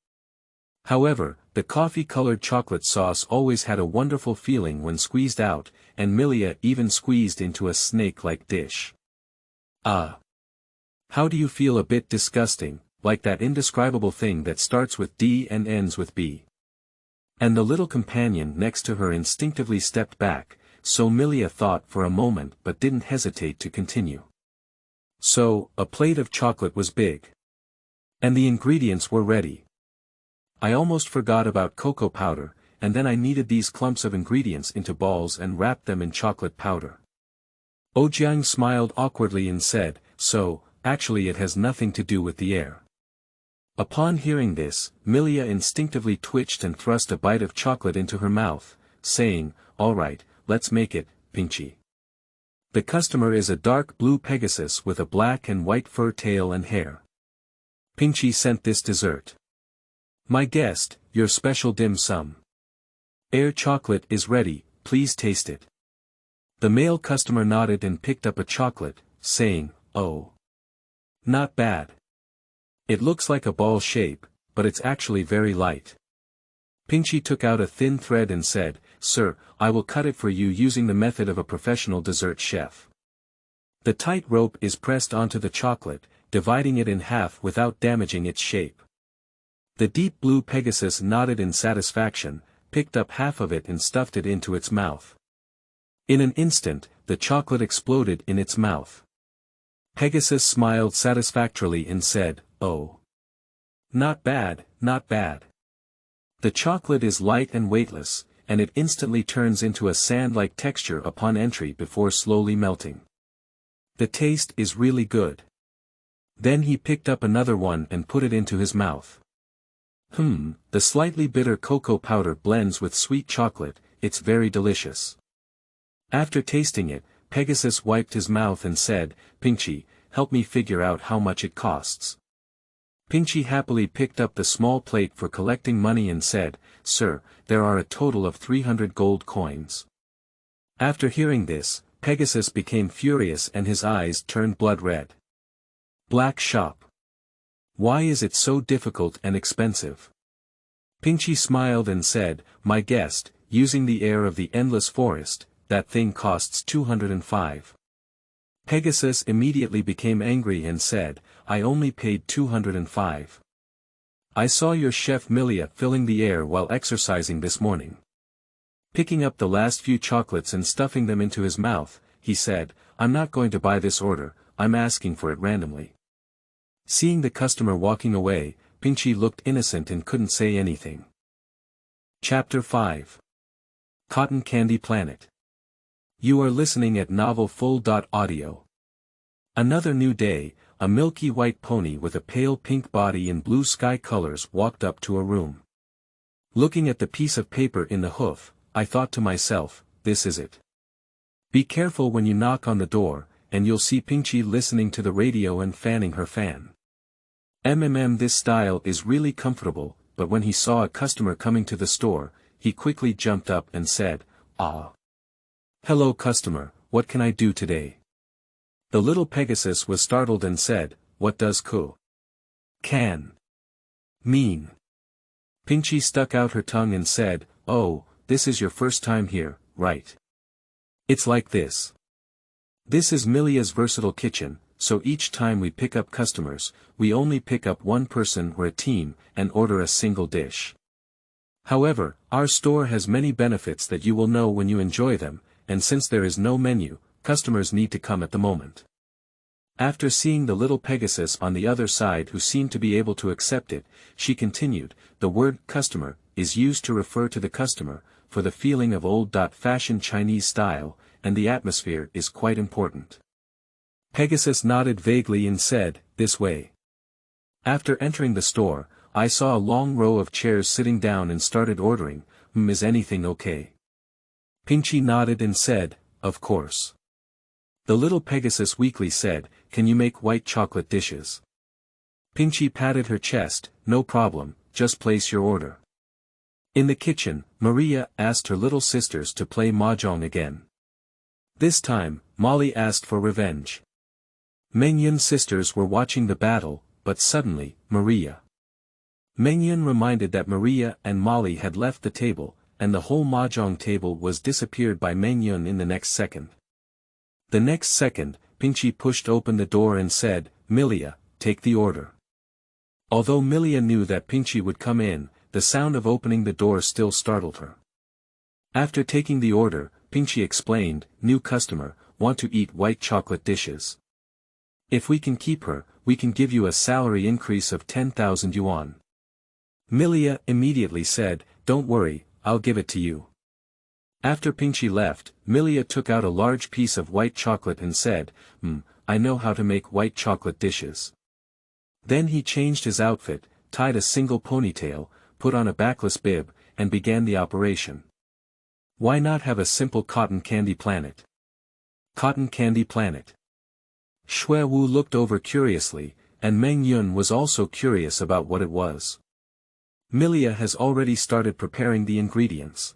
S1: However, the coffee-colored chocolate sauce always had a wonderful feeling when squeezed out, and Milia even squeezed into a snake-like dish. Ah! How do you feel? A bit disgusting, like that indescribable thing that starts with D and ends with B. And the little companion next to her instinctively stepped back, so Milia thought for a moment but didn't hesitate to continue. So, a plate of chocolate was big. And the ingredients were ready. I almost forgot about cocoa powder, and then I kneaded these clumps of ingredients into balls and wrapped them in chocolate powder. Ojiang smiled awkwardly and said, so, actually it has nothing to do with the air. Upon hearing this, Milia instinctively twitched and thrust a bite of chocolate into her mouth, saying, all right, let's make it, Pinchy. The customer is a dark blue Pegasus with a black and white fur tail and hair. Pinchy sent this dessert. My guest, your special dim sum. Air chocolate is ready, please taste it. The male customer nodded and picked up a chocolate, saying, oh. Not bad. It looks like a ball shape, but it's actually very light. Pinchy took out a thin thread and said, sir, I will cut it for you using the method of a professional dessert chef. The tight rope is pressed onto the chocolate, dividing it in half without damaging its shape. The deep blue Pegasus nodded in satisfaction, picked up half of it and stuffed it into its mouth. In an instant, the chocolate exploded in its mouth. Pegasus smiled satisfactorily and said, oh. Not bad, not bad. The chocolate is light and weightless, and it instantly turns into a sand-like texture upon entry before slowly melting. The taste is really good. Then he picked up another one and put it into his mouth. The slightly bitter cocoa powder blends with sweet chocolate, it's very delicious. After tasting it, Pegasus wiped his mouth and said, Pinchy, help me figure out how much it costs. Pinchy happily picked up the small plate for collecting money and said, sir, there are a total of 300 gold coins. After hearing this, Pegasus became furious and his eyes turned blood red. Black shop. Why is it so difficult and expensive? Pinchy smiled and said, my guest, using the air of the endless forest, that thing costs 205. Pegasus immediately became angry and said, I only paid 205. I saw your chef Milia filling the air while exercising this morning. Picking up the last few chocolates and stuffing them into his mouth, he said, I'm not going to buy this order, I'm asking for it randomly. Seeing the customer walking away, Pinchy looked innocent and couldn't say anything. Chapter 5. Cotton Candy Planet. You are listening at novelfull.audio. Another new day, a milky white pony with a pale pink body and blue sky colors walked up to a room. Looking at the piece of paper in the hoof, I thought to myself, this is it. Be careful when you knock on the door, and you'll see Pinchy listening to the radio and fanning her fan. This style is really comfortable, but when he saw a customer coming to the store, he quickly jumped up and said, ah. Hello customer, what can I do today? The little Pegasus was startled and said, what does can mean? Pinchy stuck out her tongue and said, oh, this is your first time here, right? It's like this. This is Milia's versatile kitchen, so each time we pick up customers, we only pick up one person or a team, and order a single dish. However, our store has many benefits that you will know when you enjoy them, and since there is no menu, customers need to come at the moment. After seeing the little Pegasus on the other side who seemed to be able to accept it, she continued, the word customer is used to refer to the customer, for the feeling of old-fashioned Chinese style, and the atmosphere is quite important. Pegasus nodded vaguely and said, this way. After entering the store, I saw a long row of chairs sitting down and started ordering, Is anything okay? Pinchy nodded and said, of course. The little Pegasus weakly said, can you make white chocolate dishes? Pinchy patted her chest, no problem, just place your order. In the kitchen, Maria asked her little sisters to play mahjong again. This time, Molly asked for revenge. Mengyun's sisters were watching the battle, but suddenly, Mengyun reminded that Maria and Molly had left the table, and the whole mahjong table was disappeared by Mengyun in the next second. The next second, Pinchy pushed open the door and said, Milia, take the order. Although Milia knew that Pinchy would come in, the sound of opening the door still startled her. After taking the order, Pinchy explained, new customer, want to eat white chocolate dishes. If we can keep her, we can give you a salary increase of 10,000 yuan. Milia immediately said, don't worry, I'll give it to you. After Pinchy left, Milia took out a large piece of white chocolate and said, I know how to make white chocolate dishes. Then he changed his outfit, tied a single ponytail, put on a backless bib, and began the operation. Why not have a simple cotton candy planet? Cotton candy planet. Shui Wu looked over curiously, and Meng Yun was also curious about what it was. Milia has already started preparing the ingredients.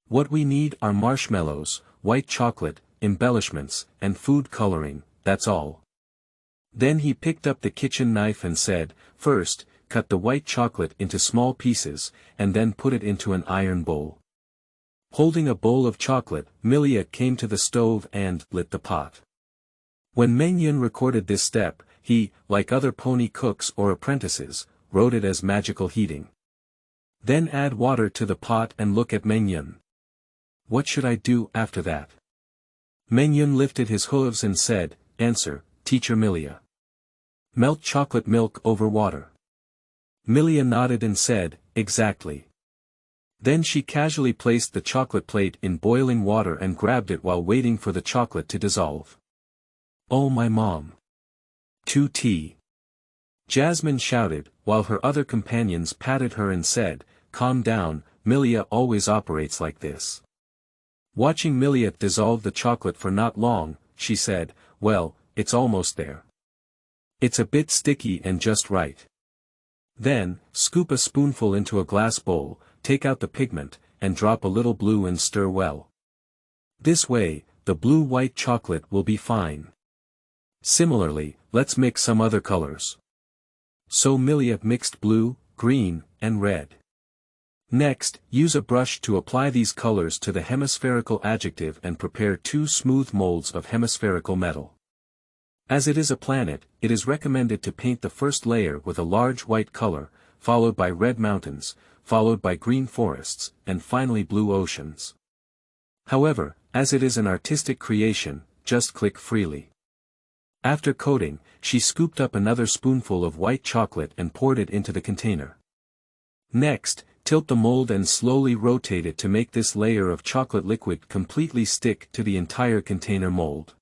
S1: What we need are marshmallows, white chocolate, embellishments, and food coloring, that's all. Then he picked up the kitchen knife and said, first, cut the white chocolate into small pieces, and then put it into an iron bowl. Holding a bowl of chocolate, Milia came to the stove and lit the pot. When Meng Yun recorded this step, he, like other pony cooks or apprentices, wrote it as magical heating. Then add water to the pot and look at Meng Yun. What should I do after that? Meng Yun lifted his hooves and said, answer, teacher Milia. Melt chocolate milk over water. Milia nodded and said, exactly. Then she casually placed the chocolate plate in boiling water and grabbed it while waiting for the chocolate to dissolve. Oh my mom. 2T. Jasmine shouted, while her other companions patted her and said, calm down, Milia always operates like this. Watching Milia dissolve the chocolate for not long, she said, well, it's almost there. It's a bit sticky and just right. Then, scoop a spoonful into a glass bowl, take out the pigment, and drop a little blue and stir well. This way, the blue-white chocolate will be fine. Similarly, let's mix some other colors. So Milia mixed blue, green, and red. Next, use a brush to apply these colors to the hemispherical adjective and prepare 2 smooth molds of hemispherical metal. As it is a planet, it is recommended to paint the first layer with a large white color, followed by red mountains, followed by green forests, and finally blue oceans. However, as it is an artistic creation, just click freely. After coating, she scooped up another spoonful of white chocolate and poured it into the container. Next, tilt the mold and slowly rotate it to make this layer of chocolate liquid completely stick to the entire container mold.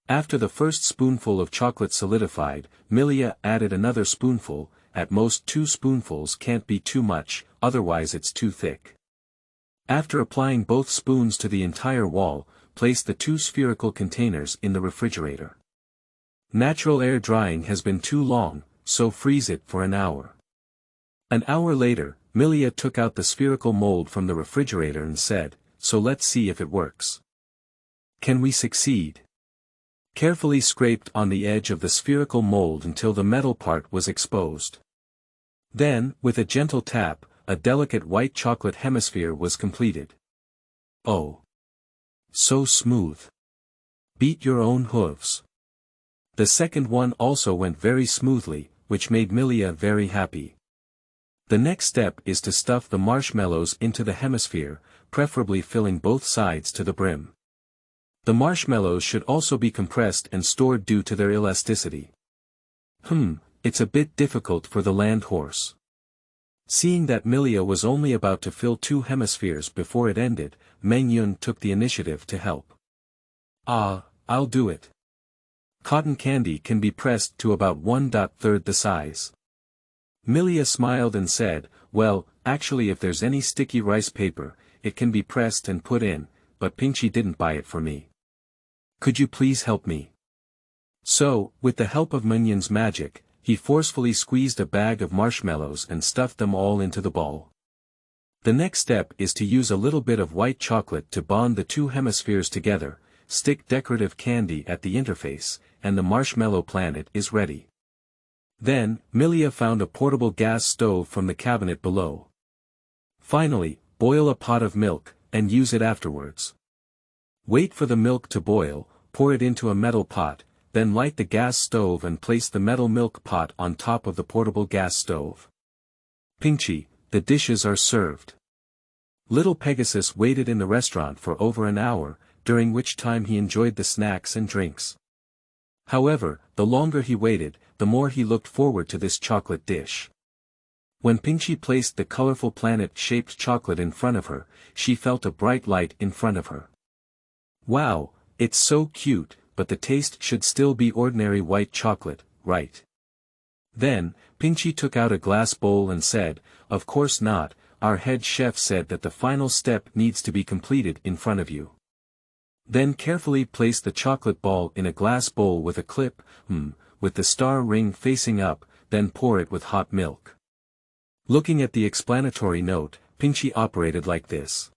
S1: After the first spoonful of chocolate solidified, Milia added another spoonful, at most 2 spoonfuls can't be too much, otherwise it's too thick. After applying both spoons to the entire wall, place the 2 spherical containers in the refrigerator. Natural air drying has been too long, so freeze it for an hour. An hour later, Milia took out the spherical mold from the refrigerator and said, so let's see if it works. Can we succeed? Carefully scraped on the edge of the spherical mold until the metal part was exposed. Then, with a gentle tap, a delicate white chocolate hemisphere was completed. Oh! So smooth. Beat your own hooves. The second one also went very smoothly, which made Milia very happy. The next step is to stuff the marshmallows into the hemisphere, preferably filling both sides to the brim. The marshmallows should also be compressed and stored due to their elasticity. It's a bit difficult for the land horse. Seeing that Milia was only about to fill 2 hemispheres before it ended, Meng Yun took the initiative to help. I'll do it. Cotton candy can be pressed to about 1/3 the size. Milia smiled and said, well, actually if there's any sticky rice paper, it can be pressed and put in, but Pinchy didn't buy it for me. Could you please help me? So, with the help of Minion's magic, he forcefully squeezed a bag of marshmallows and stuffed them all into the ball. The next step is to use a little bit of white chocolate to bond the two hemispheres together, stick decorative candy at the interface, and the marshmallow planet is ready. Then, Milia found a portable gas stove from the cabinet below. Finally, boil a pot of milk, and use it afterwards. Wait for the milk to boil, pour it into a metal pot, then light the gas stove and place the metal milk pot on top of the portable gas stove. Pinchy, the dishes are served. Little Pegasus waited in the restaurant for over an hour, during which time he enjoyed the snacks and drinks. However, the longer he waited, the more he looked forward to this chocolate dish. When Pinchy placed the colorful planet-shaped chocolate in front of her, she felt a bright light in front of her. Wow, it's so cute, but the taste should still be ordinary white chocolate, right? Then, Pinchy took out a glass bowl and said, "Of course not, our head chef said that the final step needs to be completed in front of you." Then carefully place the chocolate ball in a glass bowl with a clip, with the star ring facing up, then pour it with hot milk. Looking at the explanatory note, Pinchy operated like this.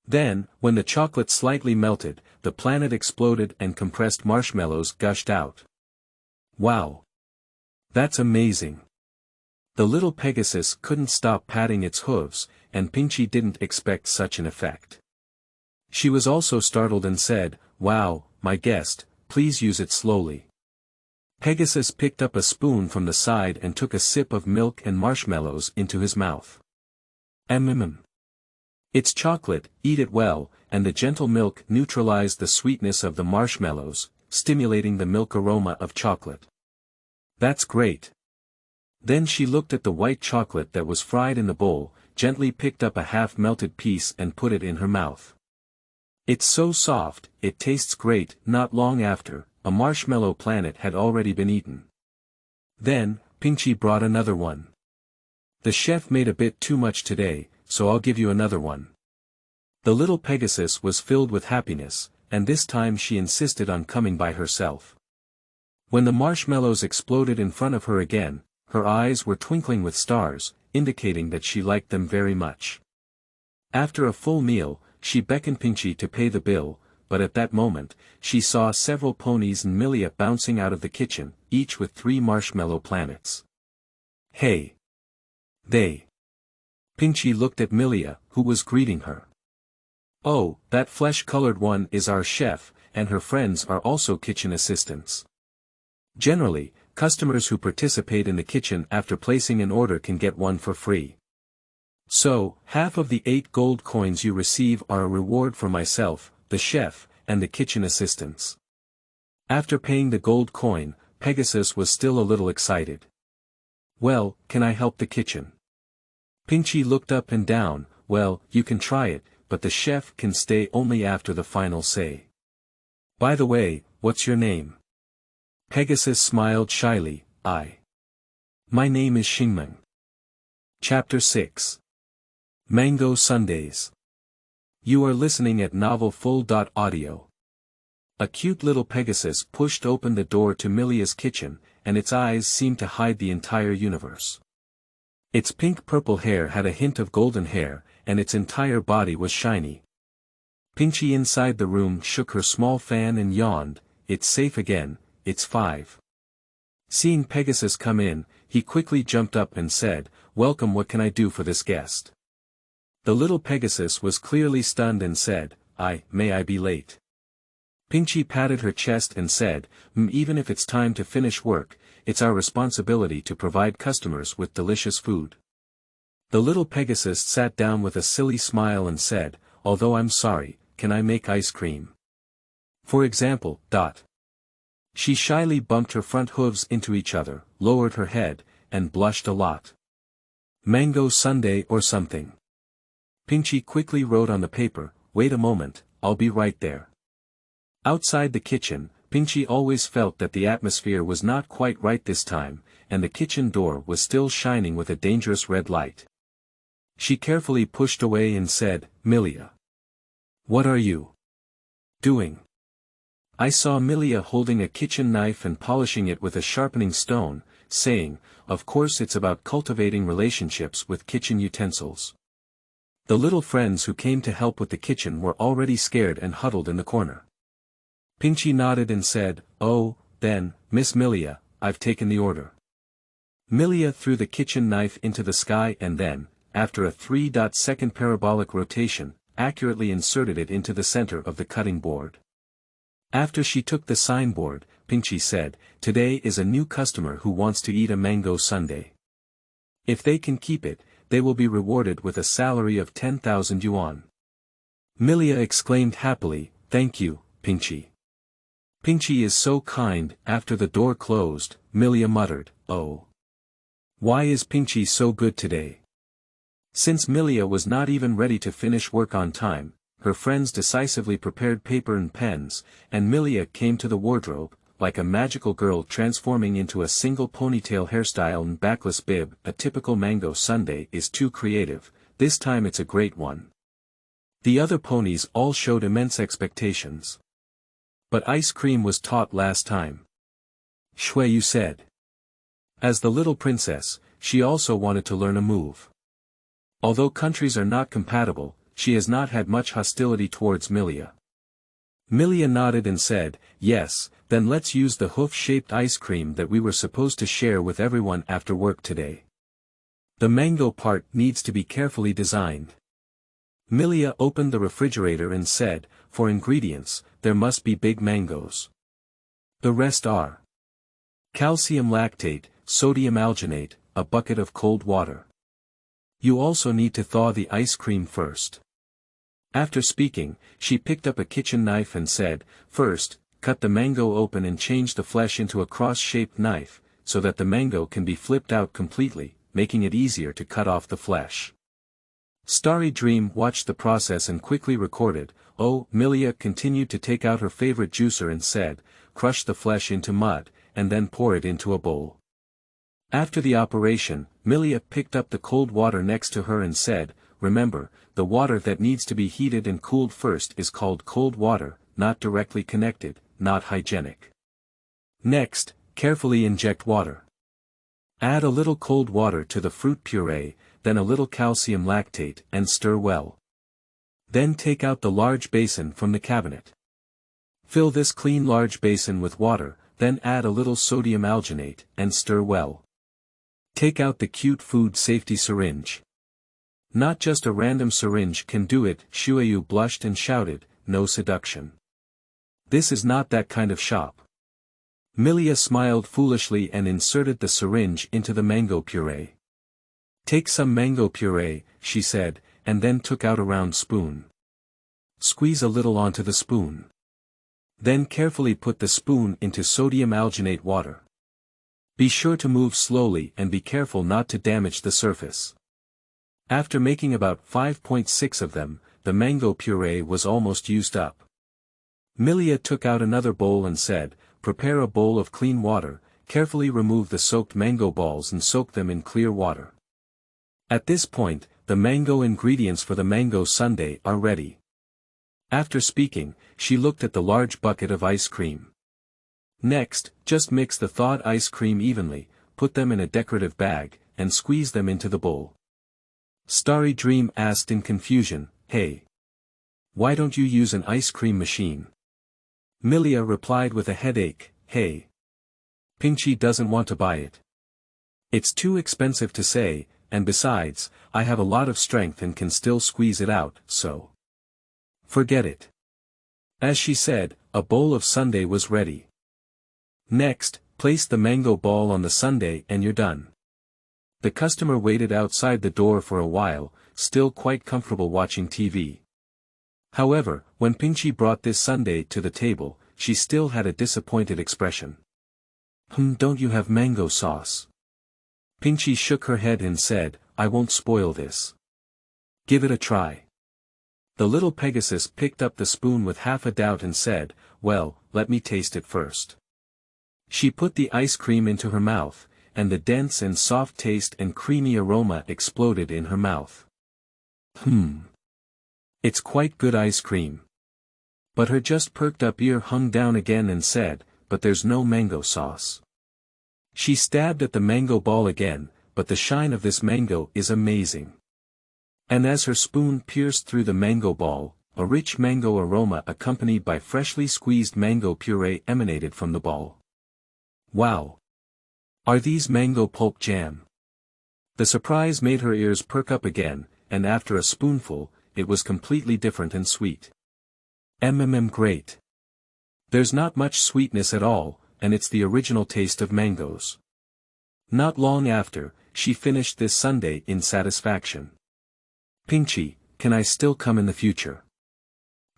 S1: Then, when the chocolate slightly melted, the planet exploded and compressed marshmallows gushed out. Wow! That's amazing! The little Pegasus couldn't stop patting its hooves, and Pinchy didn't expect such an effect. She was also startled and said, "Wow, my guest, please use it slowly." Pegasus picked up a spoon from the side and took a sip of milk and marshmallows into his mouth. It's chocolate, eat it well, and the gentle milk neutralized the sweetness of the marshmallows, stimulating the milk aroma of chocolate. That's great. Then she looked at the white chocolate that was fried in the bowl, gently picked up a half-melted piece and put it in her mouth. It's so soft, it tastes great. Not long after, a marshmallow planet had already been eaten. Then, Pinchy brought another one. "The chef made a bit too much today, so I'll give you another one." The little Pegasus was filled with happiness, and this time she insisted on coming by herself. When the marshmallows exploded in front of her again, her eyes were twinkling with stars, indicating that she liked them very much. After a full meal, she beckoned Pinchy to pay the bill, but at that moment, she saw several ponies and Milia bouncing out of the kitchen, each with 3 marshmallow planets. "Hey! They!" Pinchy looked at Milia, who was greeting her. "Oh, that flesh-colored one is our chef, and her friends are also kitchen assistants. Generally, customers who participate in the kitchen after placing an order can get one for free. So, half of the 8 gold coins you receive are a reward for myself, the chef, and the kitchen assistants." After paying the gold coin, Pegasus was still a little excited. "Well, can I help the kitchen?" Pinchy looked up and down. "Well, you can try it, but the chef can stay only after the final say. By the way, what's your name?" Pegasus smiled shyly. My name is Xingmeng." Chapter 6. Mango Sundays. You are listening at novelfull.audio. A cute little Pegasus pushed open the door to Milia's kitchen, and its eyes seemed to hide the entire universe. Its pink-purple hair had a hint of golden hair, and its entire body was shiny. Pinchy inside the room shook her small fan and yawned. "It's safe again, it's 5. Seeing Pegasus come in, he quickly jumped up and said, "Welcome, what can I do for this guest?" The little Pegasus was clearly stunned and said, May I be late?" Pinchy patted her chest and said, Even if it's time to finish work, it's our responsibility to provide customers with delicious food." The little Pegasus sat down with a silly smile and said, "Although I'm sorry, can I make ice cream? For example, ... She shyly bumped her front hooves into each other, lowered her head, and blushed a lot. "Mango sundae or something." Pinchy quickly wrote on the paper, "Wait a moment, I'll be right there." Outside the kitchen, Pinchy always felt that the atmosphere was not quite right this time, and the kitchen door was still shining with a dangerous red light. She carefully pushed away and said, Milia. What are you doing? I saw Milia holding a kitchen knife and polishing it with a sharpening stone, saying, of course it's about cultivating relationships with kitchen utensils. The little friends who came to help with the kitchen were already scared and huddled in the corner. Pinchy nodded and said, oh, then, Miss Milia, I've taken the order. Milia threw the kitchen knife into the sky and then, after a 3-second parabolic rotation, accurately inserted it into the center of the cutting board. After she took the signboard, Pinchy said, today is a new customer who wants to eat a mango sundae. If they can keep it, they will be rewarded with a salary of 10,000 yuan. Milia exclaimed happily, thank you, Pinchy. Pinchy is so kind. After the door closed, Milia muttered, oh. Why is Pinchy so good today? Since Milia was not even ready to finish work on time, her friends decisively prepared paper and pens, and Milia came to the wardrobe, like a magical girl transforming into a single ponytail hairstyle and backless bib. A typical mango sundae is too creative, this time it's a great one. The other ponies all showed immense expectations. But ice cream was taught last time. Shuiyu said. As the little princess, she also wanted to learn a move. Although countries are not compatible, she has not had much hostility towards Milia. Milia nodded and said, yes, then let's use the hoof-shaped ice cream that we were supposed to share with everyone after work today. The mango part needs to be carefully designed. Milia opened the refrigerator and said, for ingredients, there must be big mangoes. The rest are calcium lactate, sodium alginate, a bucket of cold water. You also need to thaw the ice cream first. After speaking, she picked up a kitchen knife and said, first, cut the mango open and change the flesh into a cross-shaped knife, so that the mango can be flipped out completely, making it easier to cut off the flesh. Starry Dream watched the process and quickly recorded, oh, Milia continued to take out her favorite juicer and said, crush the flesh into mud, and then pour it into a bowl. After the operation, Milia picked up the cold water next to her and said, remember, the water that needs to be heated and cooled first is called cold water, not directly connected, not hygienic. Next, carefully inject water. Add a little cold water to the fruit puree, then a little calcium lactate and stir well. Then take out the large basin from the cabinet. Fill this clean large basin with water, then add a little sodium alginate and stir well. Take out the cute food safety syringe. Not just a random syringe can do it. Shuiyu blushed and shouted, no seduction. This is not that kind of shop. Milia smiled foolishly and inserted the syringe into the mango puree. Take some mango puree, she said, and then took out a round spoon. Squeeze a little onto the spoon. Then carefully put the spoon into sodium alginate water. Be sure to move slowly and be careful not to damage the surface. After making about 5.6 of them, the mango puree was almost used up. Milia took out another bowl and said, prepare a bowl of clean water, carefully remove the soaked mango balls and soak them in clear water. At this point, the mango ingredients for the mango sundae are ready. After speaking, she looked at the large bucket of ice cream. Next, just mix the thawed ice cream evenly, put them in a decorative bag, and squeeze them into the bowl. Starry Dream asked in confusion, hey. Why don't you use an ice cream machine? Milia replied with a headache, hey. Pinchy doesn't want to buy it. It's too expensive to say, and besides, I have a lot of strength and can still squeeze it out, so. Forget it. As she said, a bowl of sundae was ready. Next, place the mango ball on the sundae and you're done. The customer waited outside the door for a while, still quite comfortable watching TV. However, when Pinchy brought this sundae to the table, she still had a disappointed expression. Don't you have mango sauce? Pinchy shook her head and said, I won't spoil this. Give it a try. The little Pegasus picked up the spoon with half a doubt and said, well, let me taste it first. She put the ice cream into her mouth, and the dense and soft taste and creamy aroma exploded in her mouth. It's quite good ice cream. But her just perked up ear hung down again and said, but there's no mango sauce. She stabbed at the mango ball again, but the shine of this mango is amazing. And as her spoon pierced through the mango ball, a rich mango aroma accompanied by freshly squeezed mango puree emanated from the ball. Wow! Are these mango pulp jam? The surprise made her ears perk up again, and after a spoonful, it was completely different and sweet. Great. There's not much sweetness at all, and it's the original taste of mangoes. Not long after, she finished this sundae in satisfaction. Pinchy, can I still come in the future?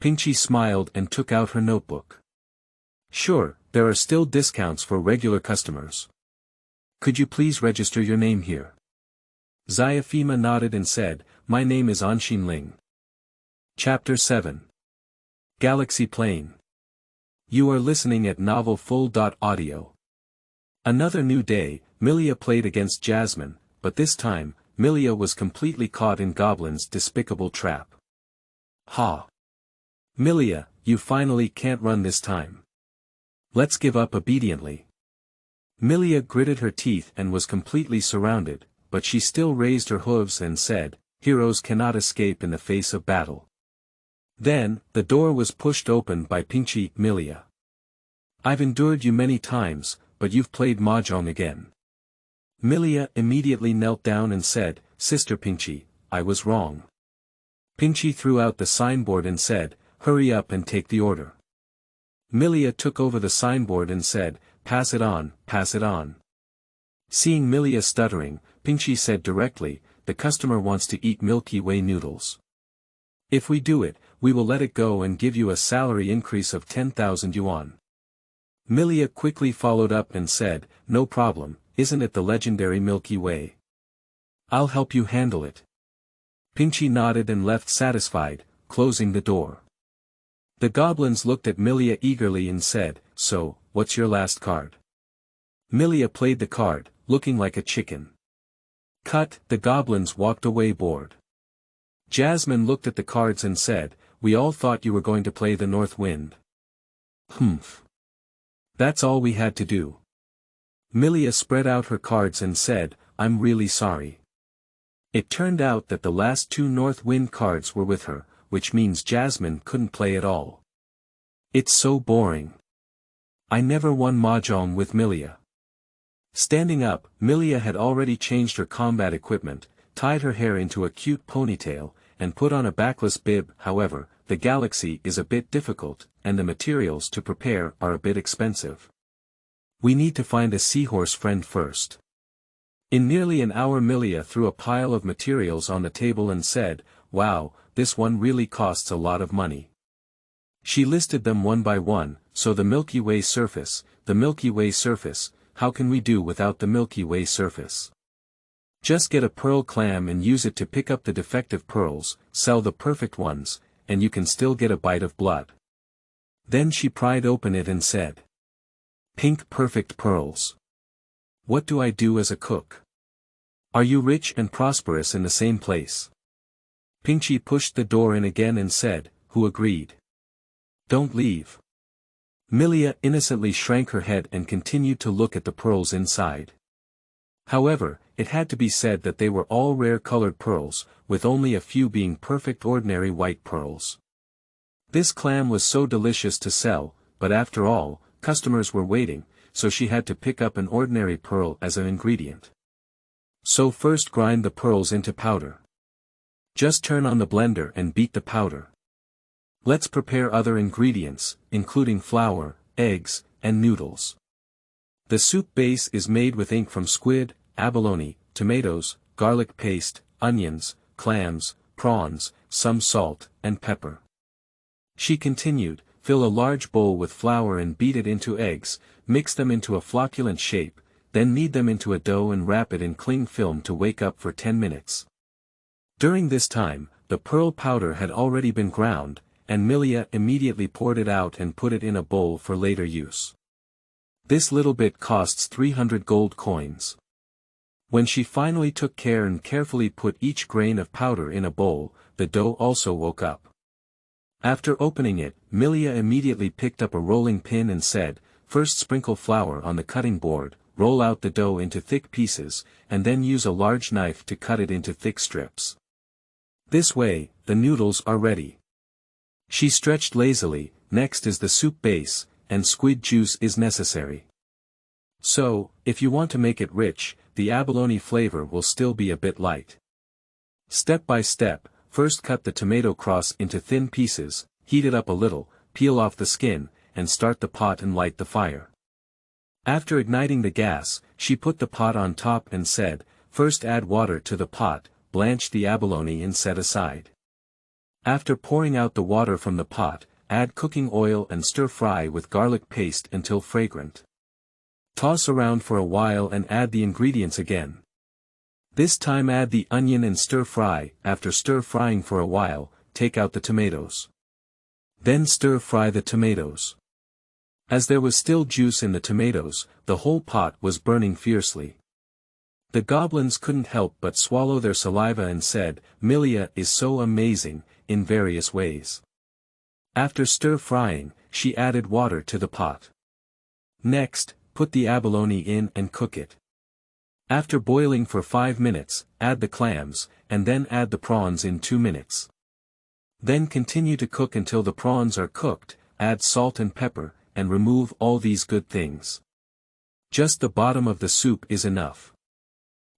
S1: Pinchy smiled and took out her notebook. Sure, there are still discounts for regular customers. Could you please register your name here? Xiaofima nodded and said, my name is Anshin Ling. Chapter 7. Galaxy Plane. You are listening at novelfull.audio. Another new day, Milia played against Jasmine, but this time, Milia was completely caught in Goblin's despicable trap. Ha! Milia, you finally can't run this time. Let's give up obediently. Milia gritted her teeth and was completely surrounded, but she still raised her hooves and said, heroes cannot escape in the face of battle. Then, the door was pushed open by Pinchy. Milia. I've endured you many times, but you've played mahjong again. Milia immediately knelt down and said, Sister Pinchy, I was wrong. Pinchy threw out the signboard and said, hurry up and take the order. Milia took over the signboard and said, pass it on, pass it on. Seeing Milia stuttering, Pinchy said directly, the customer wants to eat Milky Way noodles. If we do it, we will let it go and give you a salary increase of 10,000 yuan. Milia quickly followed up and said, no problem, isn't it the legendary Milky Way? I'll help you handle it. Pinchy nodded and left satisfied, closing the door. The goblins looked at Milia eagerly and said, so, what's your last card? Milia played the card, looking like a chicken. Cut, the goblins walked away bored. Jasmine looked at the cards and said, we all thought you were going to play the North Wind. Humph. That's all we had to do. Milia spread out her cards and said, I'm really sorry. It turned out that the last two North Wind cards were with her, which means Jasmine couldn't play at all. It's so boring. I never won mahjong with Milia. Standing up, Milia had already changed her combat equipment, tied her hair into a cute ponytail, and put on a backless bib. However, the galaxy is a bit difficult, and the materials to prepare are a bit expensive. We need to find a seahorse friend first. In nearly an hour Milia threw a pile of materials on the table and said, wow, this one really costs a lot of money. She listed them one by one, so the Milky Way surface, how can we do without the Milky Way surface? Just get a pearl clam and use it to pick up the defective pearls, sell the perfect ones, and you can still get a bite of blood. Then she pried open it and said, pink perfect pearls. What do I do as a cook? Are you rich and prosperous in the same place? Pinchy pushed the door in again and said, who agreed? Don't leave. Milia innocently shrank her head and continued to look at the pearls inside. However, it had to be said that they were all rare colored pearls, with only a few being perfect ordinary white pearls. This clam was so delicious to sell, but after all, customers were waiting, so she had to pick up an ordinary pearl as an ingredient. So first grind the pearls into powder. Just turn on the blender and beat the powder. Let's prepare other ingredients, including flour, eggs, and noodles. The soup base is made with ink from squid, abalone, tomatoes, garlic paste, onions, clams, prawns, some salt, and pepper. She continued, fill a large bowl with flour and beat it into eggs, mix them into a flocculent shape, then knead them into a dough and wrap it in cling film to wake up for 10 minutes. During this time, the pearl powder had already been ground, and Milia immediately poured it out and put it in a bowl for later use. This little bit costs 300 gold coins. When she finally took care and carefully put each grain of powder in a bowl, the dough also woke up. After opening it, Milia immediately picked up a rolling pin and said, "First sprinkle flour on the cutting board, roll out the dough into thick pieces, and then use a large knife to cut it into thick strips. This way, the noodles are ready." She stretched lazily. "Next is the soup base, and squid juice is necessary. So, if you want to make it rich, the abalone flavor will still be a bit light. Step by step, first cut the tomato cross into thin pieces, heat it up a little, peel off the skin, and start the pot and light the fire." After igniting the gas, she put the pot on top and said, "First add water to the pot, blanch the abalone and set aside. After pouring out the water from the pot, add cooking oil and stir-fry with garlic paste until fragrant. Toss around for a while and add the ingredients again. This time add the onion and stir-fry. After stir-frying for a while, take out the tomatoes. Then stir-fry the tomatoes. As there was still juice in the tomatoes, the whole pot was burning fiercely. The goblins couldn't help but swallow their saliva and said, "Milia is so amazing," in various ways. After stir-frying, she added water to the pot. Next, put the abalone in and cook it. After boiling for 5 minutes, add the clams, and then add the prawns in 2 minutes. Then continue to cook until the prawns are cooked, add salt and pepper, and remove all these good things. Just the bottom of the soup is enough.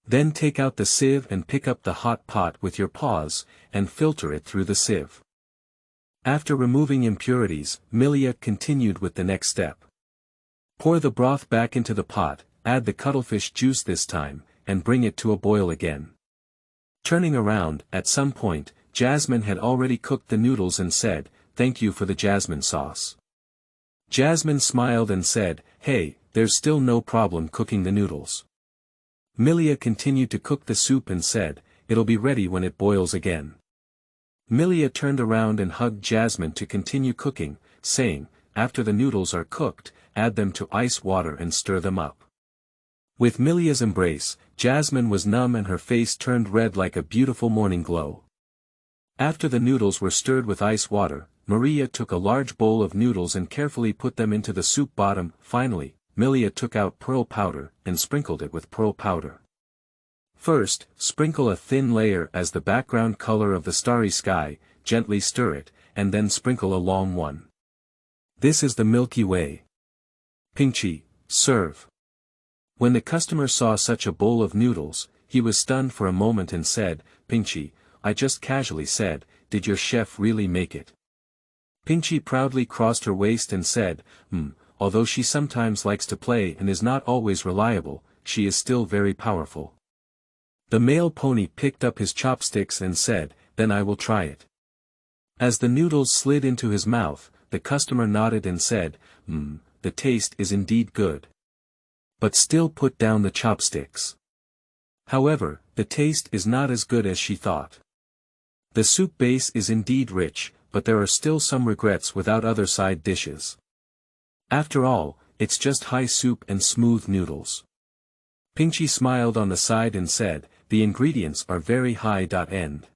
S1: Then take out the sieve and pick up the hot pot with your paws, and filter it through the sieve. After removing impurities, Milia continued with the next step. Pour the broth back into the pot, add the cuttlefish juice this time, and bring it to a boil again. Turning around, at some point, Jasmine had already cooked the noodles and said, "Thank you for the jasmine sauce." Jasmine smiled and said, "Hey, there's still no problem cooking the noodles." Milia continued to cook the soup and said, "It'll be ready when it boils again." Milia turned around and hugged Jasmine to continue cooking, saying, "After the noodles are cooked, add them to ice water and stir them up." With Milia's embrace, Jasmine was numb and her face turned red like a beautiful morning glow. After the noodles were stirred with ice water, Maria took a large bowl of noodles and carefully put them into the soup bottom. Finally, Milia took out pearl powder and sprinkled it with pearl powder. First, sprinkle a thin layer as the background color of the starry sky, gently stir it, and then sprinkle a long one. This is the Milky Way. Pixiv, serve. When the customer saw such a bowl of noodles, he was stunned for a moment and said, "Pixiv, I just casually said, did your chef really make it?" Pixiv proudly crossed her waist and said, Although she sometimes likes to play and is not always reliable, she is still very powerful." The male pony picked up his chopsticks and said, "Then I will try it." As the noodles slid into his mouth, the customer nodded and said, The taste is indeed good." But still put down the chopsticks. However, the taste is not as good as she thought. The soup base is indeed rich, but there are still some regrets without other side dishes. After all, it's just high soup and smooth noodles. Pixiv smiled on the side and said, "The ingredients are very high-end.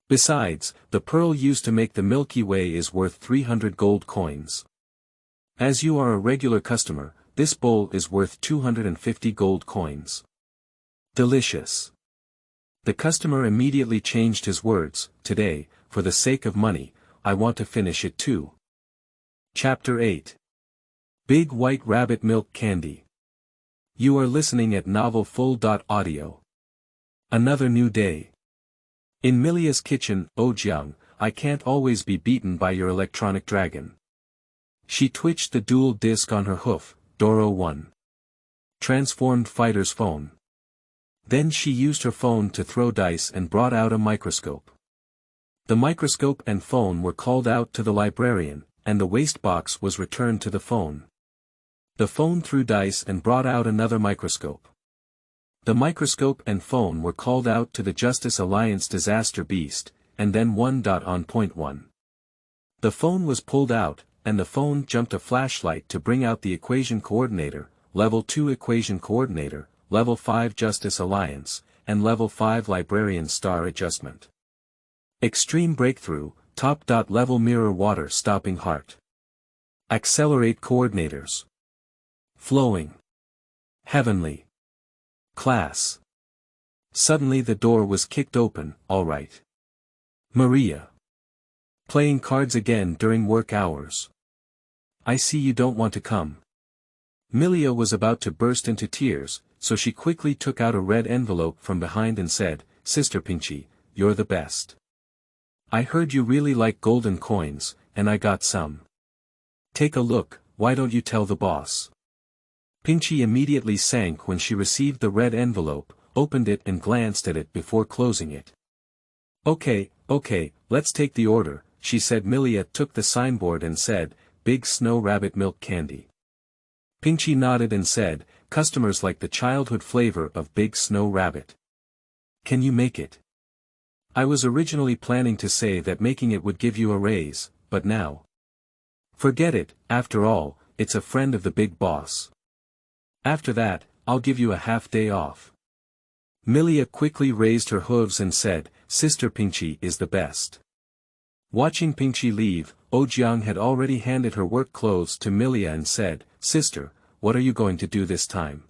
S1: Besides, the pearl used to make the Milky Way is worth 300 gold coins. As you are a regular customer, this bowl is worth 250 gold coins. Delicious." The customer immediately changed his words, "Today, for the sake of money, I want to finish it too." Chapter 8. Big White Rabbit Milk Candy. You are listening at novelfull.audio. Another new day. In Milia's kitchen, "Oh Jiang, I can't always be beaten by your electronic dragon." She twitched the dual disc on her hoof, Doro 1. Transformed fighter's phone. Then she used her phone to throw dice and brought out a microscope. The microscope and phone were called out to the librarian, and the waste box was returned to the phone. The phone threw dice and brought out another microscope. The microscope and phone were called out to the Justice Alliance disaster beast, and then on point 1. The phone was pulled out, and the phone jumped a flashlight to bring out the equation coordinator, level 2 equation coordinator, Level 5 Justice Alliance, and Level 5 Librarian Star Adjustment. Extreme Breakthrough, Top. Level Mirror Water Stopping Heart. Accelerate Coordinators. Flowing. Heavenly. Class. Suddenly the door was kicked open. All right. Maria. Playing cards again during work hours. I see you don't want to come. Milia was about to burst into tears, so she quickly took out a red envelope from behind and said, Sister Pinchy, you're the best. I heard you really like golden coins, and I got some. Take a look, why don't you tell the boss? Pinchy immediately sank when she received the red envelope, opened it and glanced at it before closing it. Okay, let's take the order, she said. Milia took the signboard and said, Big Snow Rabbit Milk Candy. Pinchy nodded and said, customers like the childhood flavor of Big Snow Rabbit. Can you make it? I was originally planning to say that making it would give you a raise, but now. Forget it, after all, it's a friend of the big boss. After that, I'll give you a half-day off. Milia quickly raised her hooves and said, Sister Pinchy is the best. Watching Pinchy leave, Ojiang had already handed her work clothes to Milia and said, Sister, what are you going to do this time?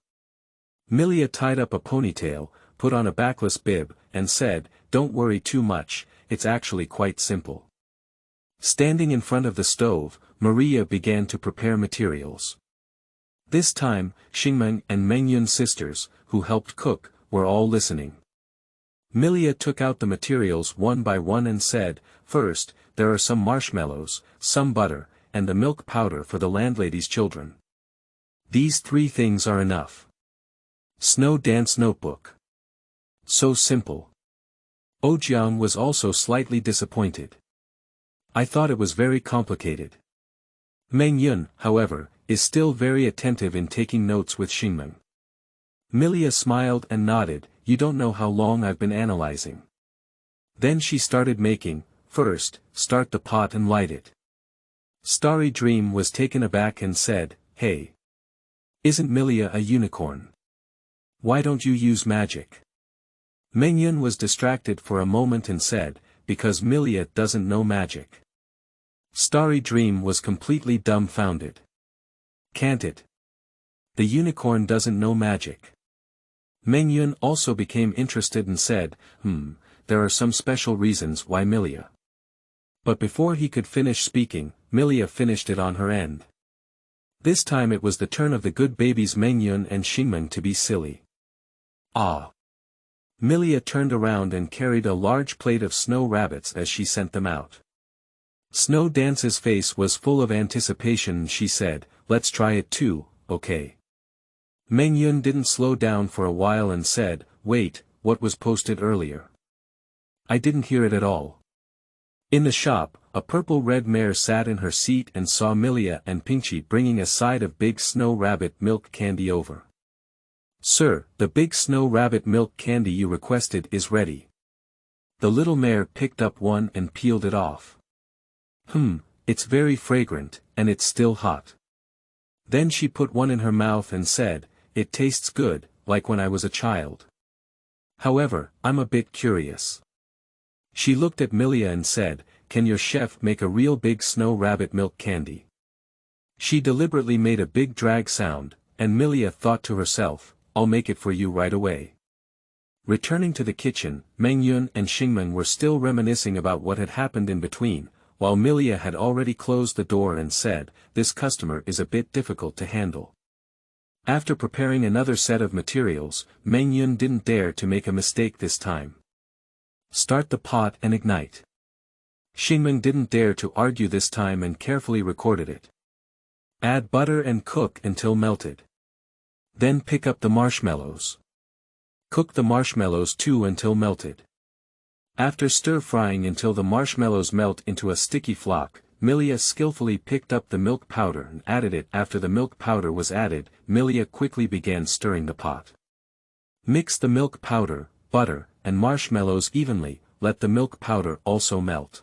S1: Milia tied up a ponytail, put on a backless bib, and said, Don't worry too much, it's actually quite simple. Standing in front of the stove, Maria began to prepare materials. This time, Xingmeng and Mengyun sisters, who helped cook, were all listening. Milia took out the materials one by one and said, First, there are some marshmallows, some butter, and the milk powder for the landlady's children. These 3 things are enough. Snow Dance Notebook. So simple. Ojiang was also slightly disappointed. I thought it was very complicated. Mengyun, however, is still very attentive in taking notes with Xingmeng. Milia smiled and nodded, You don't know how long I've been analyzing. Then she started making. First, start the pot and light it. Starry Dream was taken aback and said, Hey. Isn't Milia a unicorn? Why don't you use magic? Mengyun was distracted for a moment and said, Because Milia doesn't know magic. Starry Dream was completely dumbfounded. Can't it? The unicorn doesn't know magic. Mengyun also became interested and said, There are some special reasons why Milia. But before he could finish speaking, Milia finished it on her end. This time it was the turn of the good babies Mengyun and Xingmeng to be silly. Ah! Milia turned around and carried a large plate of snow rabbits as she sent them out. Snow Dance's face was full of anticipation and she said, Let's try it too, okay? Mengyun didn't slow down for a while and said, Wait, what was posted earlier? I didn't hear it at all. In the shop, a purple-red mare sat in her seat and saw Milia and Pinchy bringing a side of Big Snow Rabbit milk candy over. Sir, the Big Snow Rabbit milk candy you requested is ready. The little mare picked up one and peeled it off. It's very fragrant, and it's still hot. Then she put one in her mouth and said, It tastes good, like when I was a child. However, I'm a bit curious. She looked at Milia and said, Can your chef make a real Big Snow Rabbit milk candy? She deliberately made a big drag sound, and Milia thought to herself, I'll make it for you right away. Returning to the kitchen, Mengyun and Xingmeng were still reminiscing about what had happened in between, while Milia had already closed the door and said, This customer is a bit difficult to handle. After preparing another set of materials, Mengyun didn't dare to make a mistake this time. Start the pot and ignite. Xingmeng didn't dare to argue this time and carefully recorded it. Add butter and cook until melted. Then pick up the marshmallows. Cook the marshmallows too until melted. After stir-frying until the marshmallows melt into a sticky flock, Milia skillfully picked up the milk powder and added it. After the milk powder was added, Milia quickly began stirring the pot. Mix the milk powder, butter, and marshmallows evenly, let the milk powder also melt.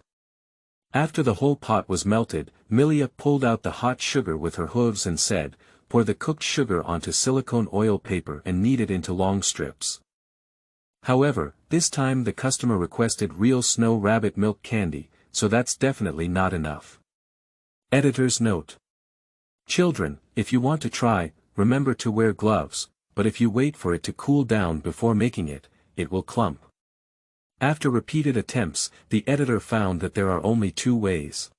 S1: After the whole pot was melted, Milia pulled out the hot sugar with her hooves and said, pour the cooked sugar onto silicone oil paper and knead it into long strips. However, this time the customer requested real snow rabbit milk candy, so that's definitely not enough. Editor's note. Children, if you want to try, remember to wear gloves, but if you wait for it to cool down before making it, it will clump. After repeated attempts, the editor found that there are only two ways.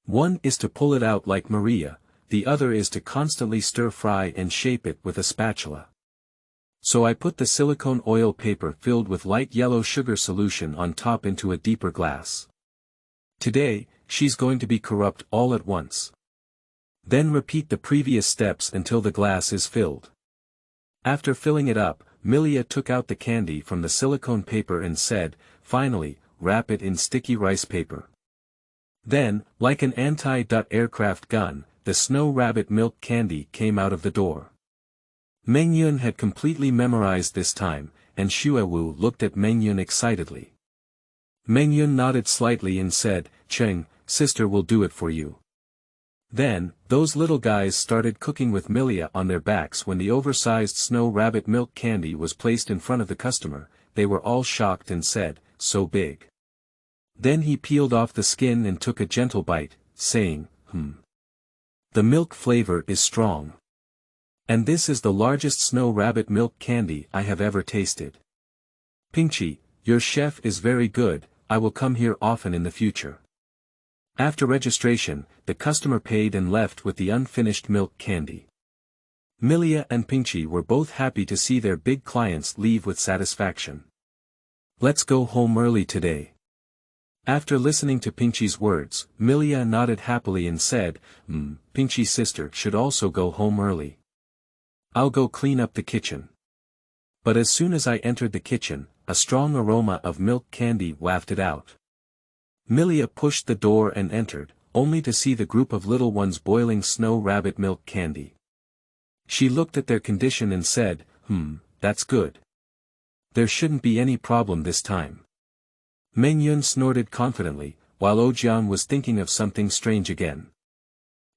S1: One is to pull it out like Maria, the other is to constantly stir-fry and shape it with a spatula. So I put the silicone oil paper filled with light yellow sugar solution on top into a deeper glass. Today, she's going to be corrupt all at once. Then repeat the previous steps until the glass is filled. After filling it up, Milia took out the candy from the silicone paper and said, "Finally, wrap it in sticky rice paper." Then, like an anti-aircraft gun, the snow rabbit milk candy came out of the door. Mengyun had completely memorized this time, and Xuewu looked at Mengyun excitedly. Mengyun nodded slightly and said, "Cheng, sister will do it for you." Then, those little guys started cooking with Milia on their backs. When the oversized snow rabbit milk candy was placed in front of the customer, they were all shocked and said, "So big." Then he peeled off the skin and took a gentle bite, saying, "The milk flavor is strong. And this is the largest snow rabbit milk candy I have ever tasted. Pixiv, your chef is very good, I will come here often in the future." After registration, the customer paid and left with the unfinished milk candy. Milia and Pixiv were both happy to see their big clients leave with satisfaction. "Let's go home early today." After listening to Pinchiv's words, Milia nodded happily and said, Pinchiv's sister should also go home early. I'll go clean up the kitchen." But as soon as I entered the kitchen, a strong aroma of milk candy wafted out. Milia pushed the door and entered, only to see the group of little ones boiling snow rabbit milk candy. She looked at their condition and said, "That's good. There shouldn't be any problem this time." Mengyun snorted confidently, while Ojiang was thinking of something strange again.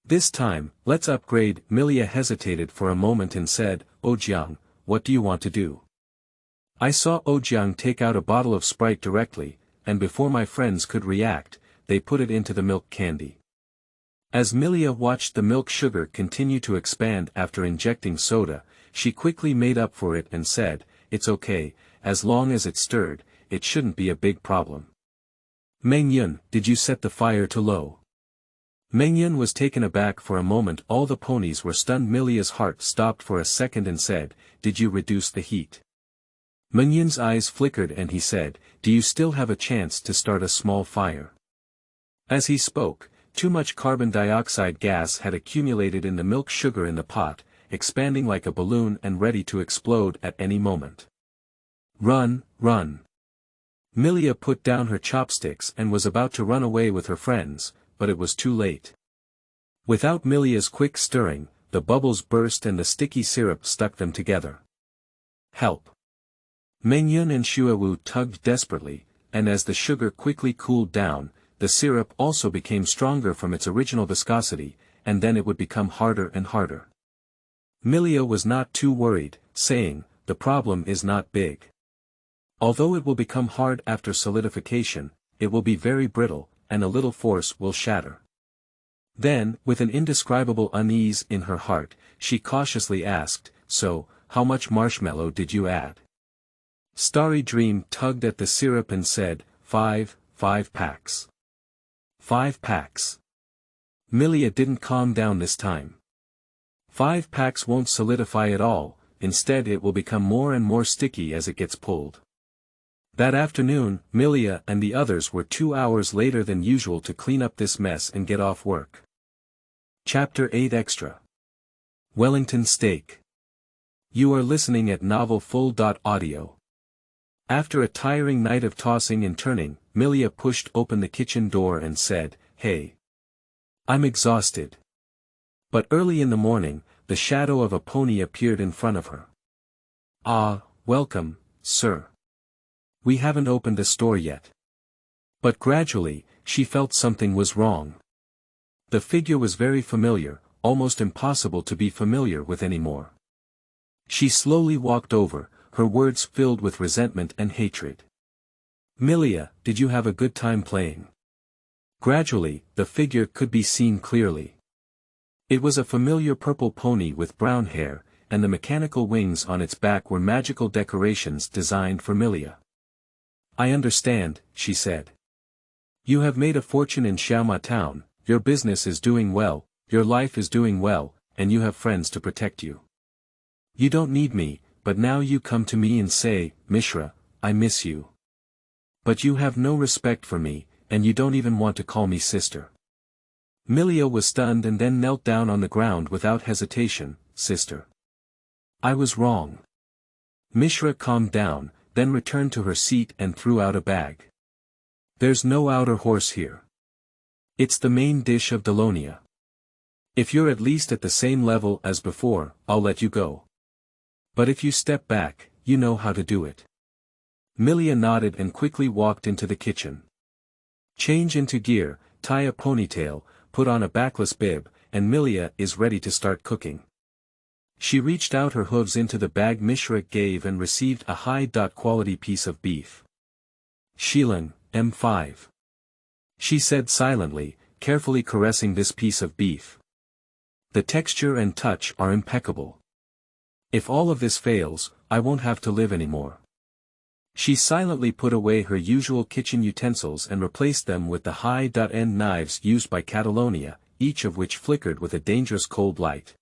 S1: "This time, let's upgrade." Milia hesitated for a moment and said, "Ojiang, what do you want to do?" I saw Ojiang take out a bottle of Sprite directly, and before my friends could react, they put it into the milk candy. As Milia watched the milk sugar continue to expand after injecting soda, she quickly made up for it and said, "It's okay, as long as it's stirred, it shouldn't be a big problem." "Mengyun, did you set the fire to low?" Mengyun was taken aback for a moment. All the ponies were stunned. Milia's heart stopped for a second and said, "Did you reduce the heat?" Mengyun's eyes flickered and he said, "Do you still have a chance to start a small fire?" As he spoke, too much carbon dioxide gas had accumulated in the milk sugar in the pot, expanding like a balloon and ready to explode at any moment. "Run, run!" Milia put down her chopsticks and was about to run away with her friends, but it was too late. Without Milia's quick stirring, the bubbles burst and the sticky syrup stuck them together. "Help!" Mengyun and Xuewu tugged desperately, and as the sugar quickly cooled down, the syrup also became stronger from its original viscosity, and then it would become harder and harder. Milia was not too worried, saying, "The problem is not big. Although it will become hard after solidification, it will be very brittle, and a little force will shatter." Then, with an indescribable unease in her heart, she cautiously asked, "So, how much marshmallow did you add?" Starry Dream tugged at the syrup and said, five packs. 5 packs. Milia didn't calm down this time. 5 packs won't solidify at all, instead it will become more and more sticky as it gets pulled. That afternoon, Milia and the others were 2 hours later than usual to clean up this mess and get off work. Chapter 8 Extra. Wellington Steak. You are listening at novelfull.audio. After a tiring night of tossing and turning, Milia pushed open the kitchen door and said, "Hey. I'm exhausted." But early in the morning, the shadow of a pony appeared in front of her. "Ah, welcome, sir. We haven't opened the store yet." But gradually, she felt something was wrong. The figure was very familiar, almost impossible to be familiar with anymore. She slowly walked over, her words filled with resentment and hatred. "Milia, did you have a good time playing?" Gradually, the figure could be seen clearly. It was a familiar purple pony with brown hair, and the mechanical wings on its back were magical decorations designed for Milia. "I understand," she said. "You have made a fortune in Xiaoma town, your business is doing well, your life is doing well, and you have friends to protect you. You don't need me, but now you come to me and say, 'Mishra, I miss you.' But you have no respect for me, and you don't even want to call me sister." Milia was stunned and then knelt down on the ground without hesitation. "Sister. I was wrong." Mishra calmed down, then returned to her seat and threw out a bag. "There's no outer horse here. It's the main dish of Dalonia. If you're at least at the same level as before, I'll let you go. But if you step back, you know how to do it." Milia nodded and quickly walked into the kitchen. "Change into gear, tie a ponytail, put on a backless bib, and Milia is ready to start cooking." She reached out her hooves into the bag Mishra gave and received a high-quality piece of beef. "Shilin, M5. She said silently, carefully caressing this piece of beef. "The texture and touch are impeccable. If all of this fails, I won't have to live anymore." She silently put away her usual kitchen utensils and replaced them with the high-end knives used by Catalonia, each of which flickered with a dangerous cold light.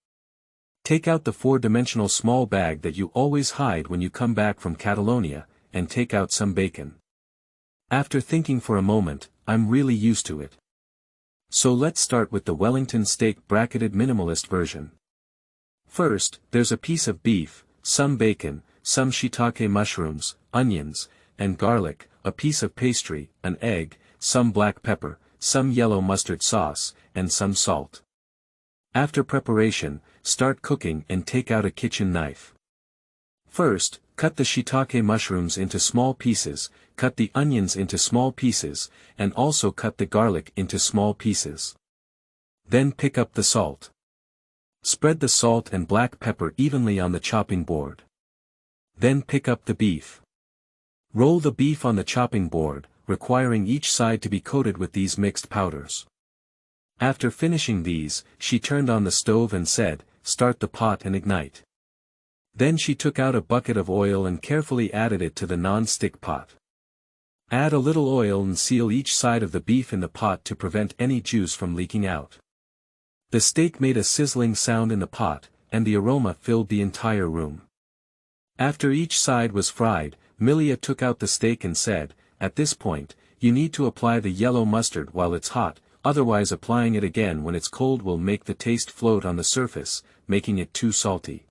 S1: "Take out the 4-dimensional small bag that you always hide when you come back from Catalonia, and take out some bacon. After thinking for a moment, I'm really used to it. So let's start with the Wellington steak bracketed minimalist version. First, there's a piece of beef, some bacon, some shiitake mushrooms, onions, and garlic, a piece of pastry, an egg, some black pepper, some yellow mustard sauce, and some salt. After preparation, start cooking and take out a kitchen knife. First, cut the shiitake mushrooms into small pieces, cut the onions into small pieces, and also cut the garlic into small pieces. Then pick up the salt. Spread the salt and black pepper evenly on the chopping board. Then pick up the beef. Roll the beef on the chopping board, requiring each side to be coated with these mixed powders. After finishing these, she turned on the stove and said, "Start the pot and ignite." Then she took out a bucket of oil and carefully added it to the non-stick pot. Add a little oil and seal each side of the beef in the pot to prevent any juice from leaking out. The steak made a sizzling sound in the pot, and the aroma filled the entire room. After each side was fried, Milia took out the steak and said, "At this point, you need to apply the yellow mustard while it's hot, otherwise applying it again when it's cold will make the taste float on the surface, making it too salty."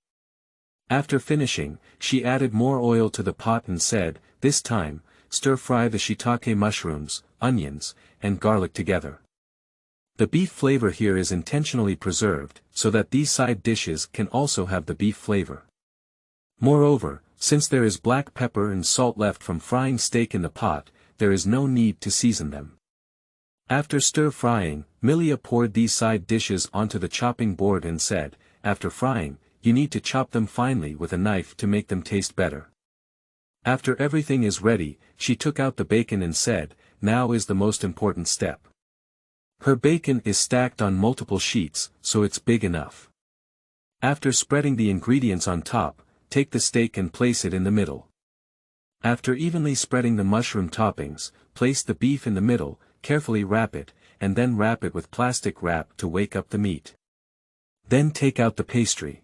S1: After finishing, she added more oil to the pot and said, "This time, stir-fry the shiitake mushrooms, onions, and garlic together. The beef flavor here is intentionally preserved, so that these side dishes can also have the beef flavor. Moreover, since there is black pepper and salt left from frying steak in the pot, there is no need to season them." After stir-frying, Milia poured these side dishes onto the chopping board and said, "After frying, you need to chop them finely with a knife to make them taste better." After everything is ready, she took out the bacon and said, "Now is the most important step." Her bacon is stacked on multiple sheets, so it's big enough. After spreading the ingredients on top, take the steak and place it in the middle. After evenly spreading the mushroom toppings, place the beef in the middle, carefully wrap it, and then wrap it with plastic wrap to wake up the meat. Then take out the pastry.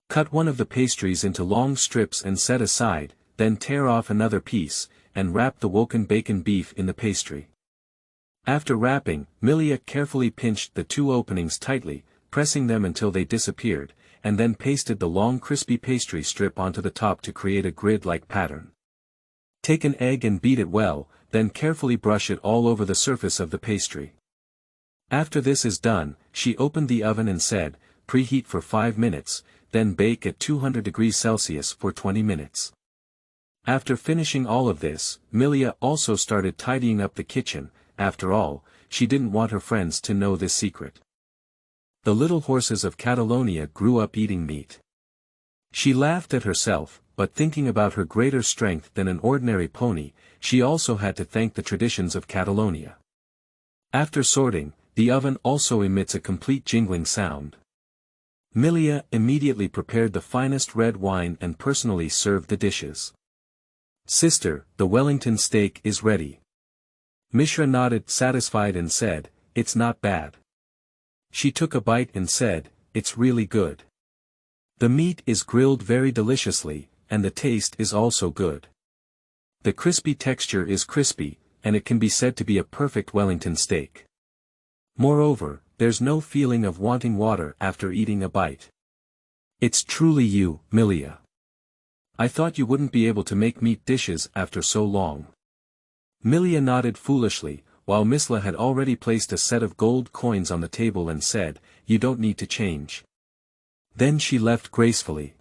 S1: Cut one of the pastries into long strips and set aside, then tear off another piece, and wrap the woken bacon beef in the pastry. After wrapping, Milia carefully pinched the two openings tightly, pressing them until they disappeared, and then pasted the long crispy pastry strip onto the top to create a grid-like pattern. Take an egg and beat it well, then carefully brush it all over the surface of the pastry. After this is done, she opened the oven and said, "Preheat for 5 minutes, then bake at 200 degrees Celsius for 20 minutes. After finishing all of this, Milia also started tidying up the kitchen. After all, she didn't want her friends to know this secret. the little horses of Catalonia grew up eating meat. She laughed at herself, but thinking about her greater strength than an ordinary pony, she also had to thank the traditions of Catalonia. After sorting, the oven also emits a complete jingling sound. Milia immediately prepared the finest red wine and personally served the dishes. "Sister, the Wellington steak is ready." Mishra nodded satisfied and said, "It's not bad." She took a bite and said, "It's really good. The meat is grilled very deliciously, and the taste is also good. The crispy texture is crispy, and it can be said to be a perfect Wellington steak. Moreover, there's no feeling of wanting water after eating a bite. It's truly you, Milia. I thought you wouldn't be able to make meat dishes after so long." Milia nodded foolishly, while Misla had already placed a set of gold coins on the table and said, "You don't need to change." Then she left gracefully.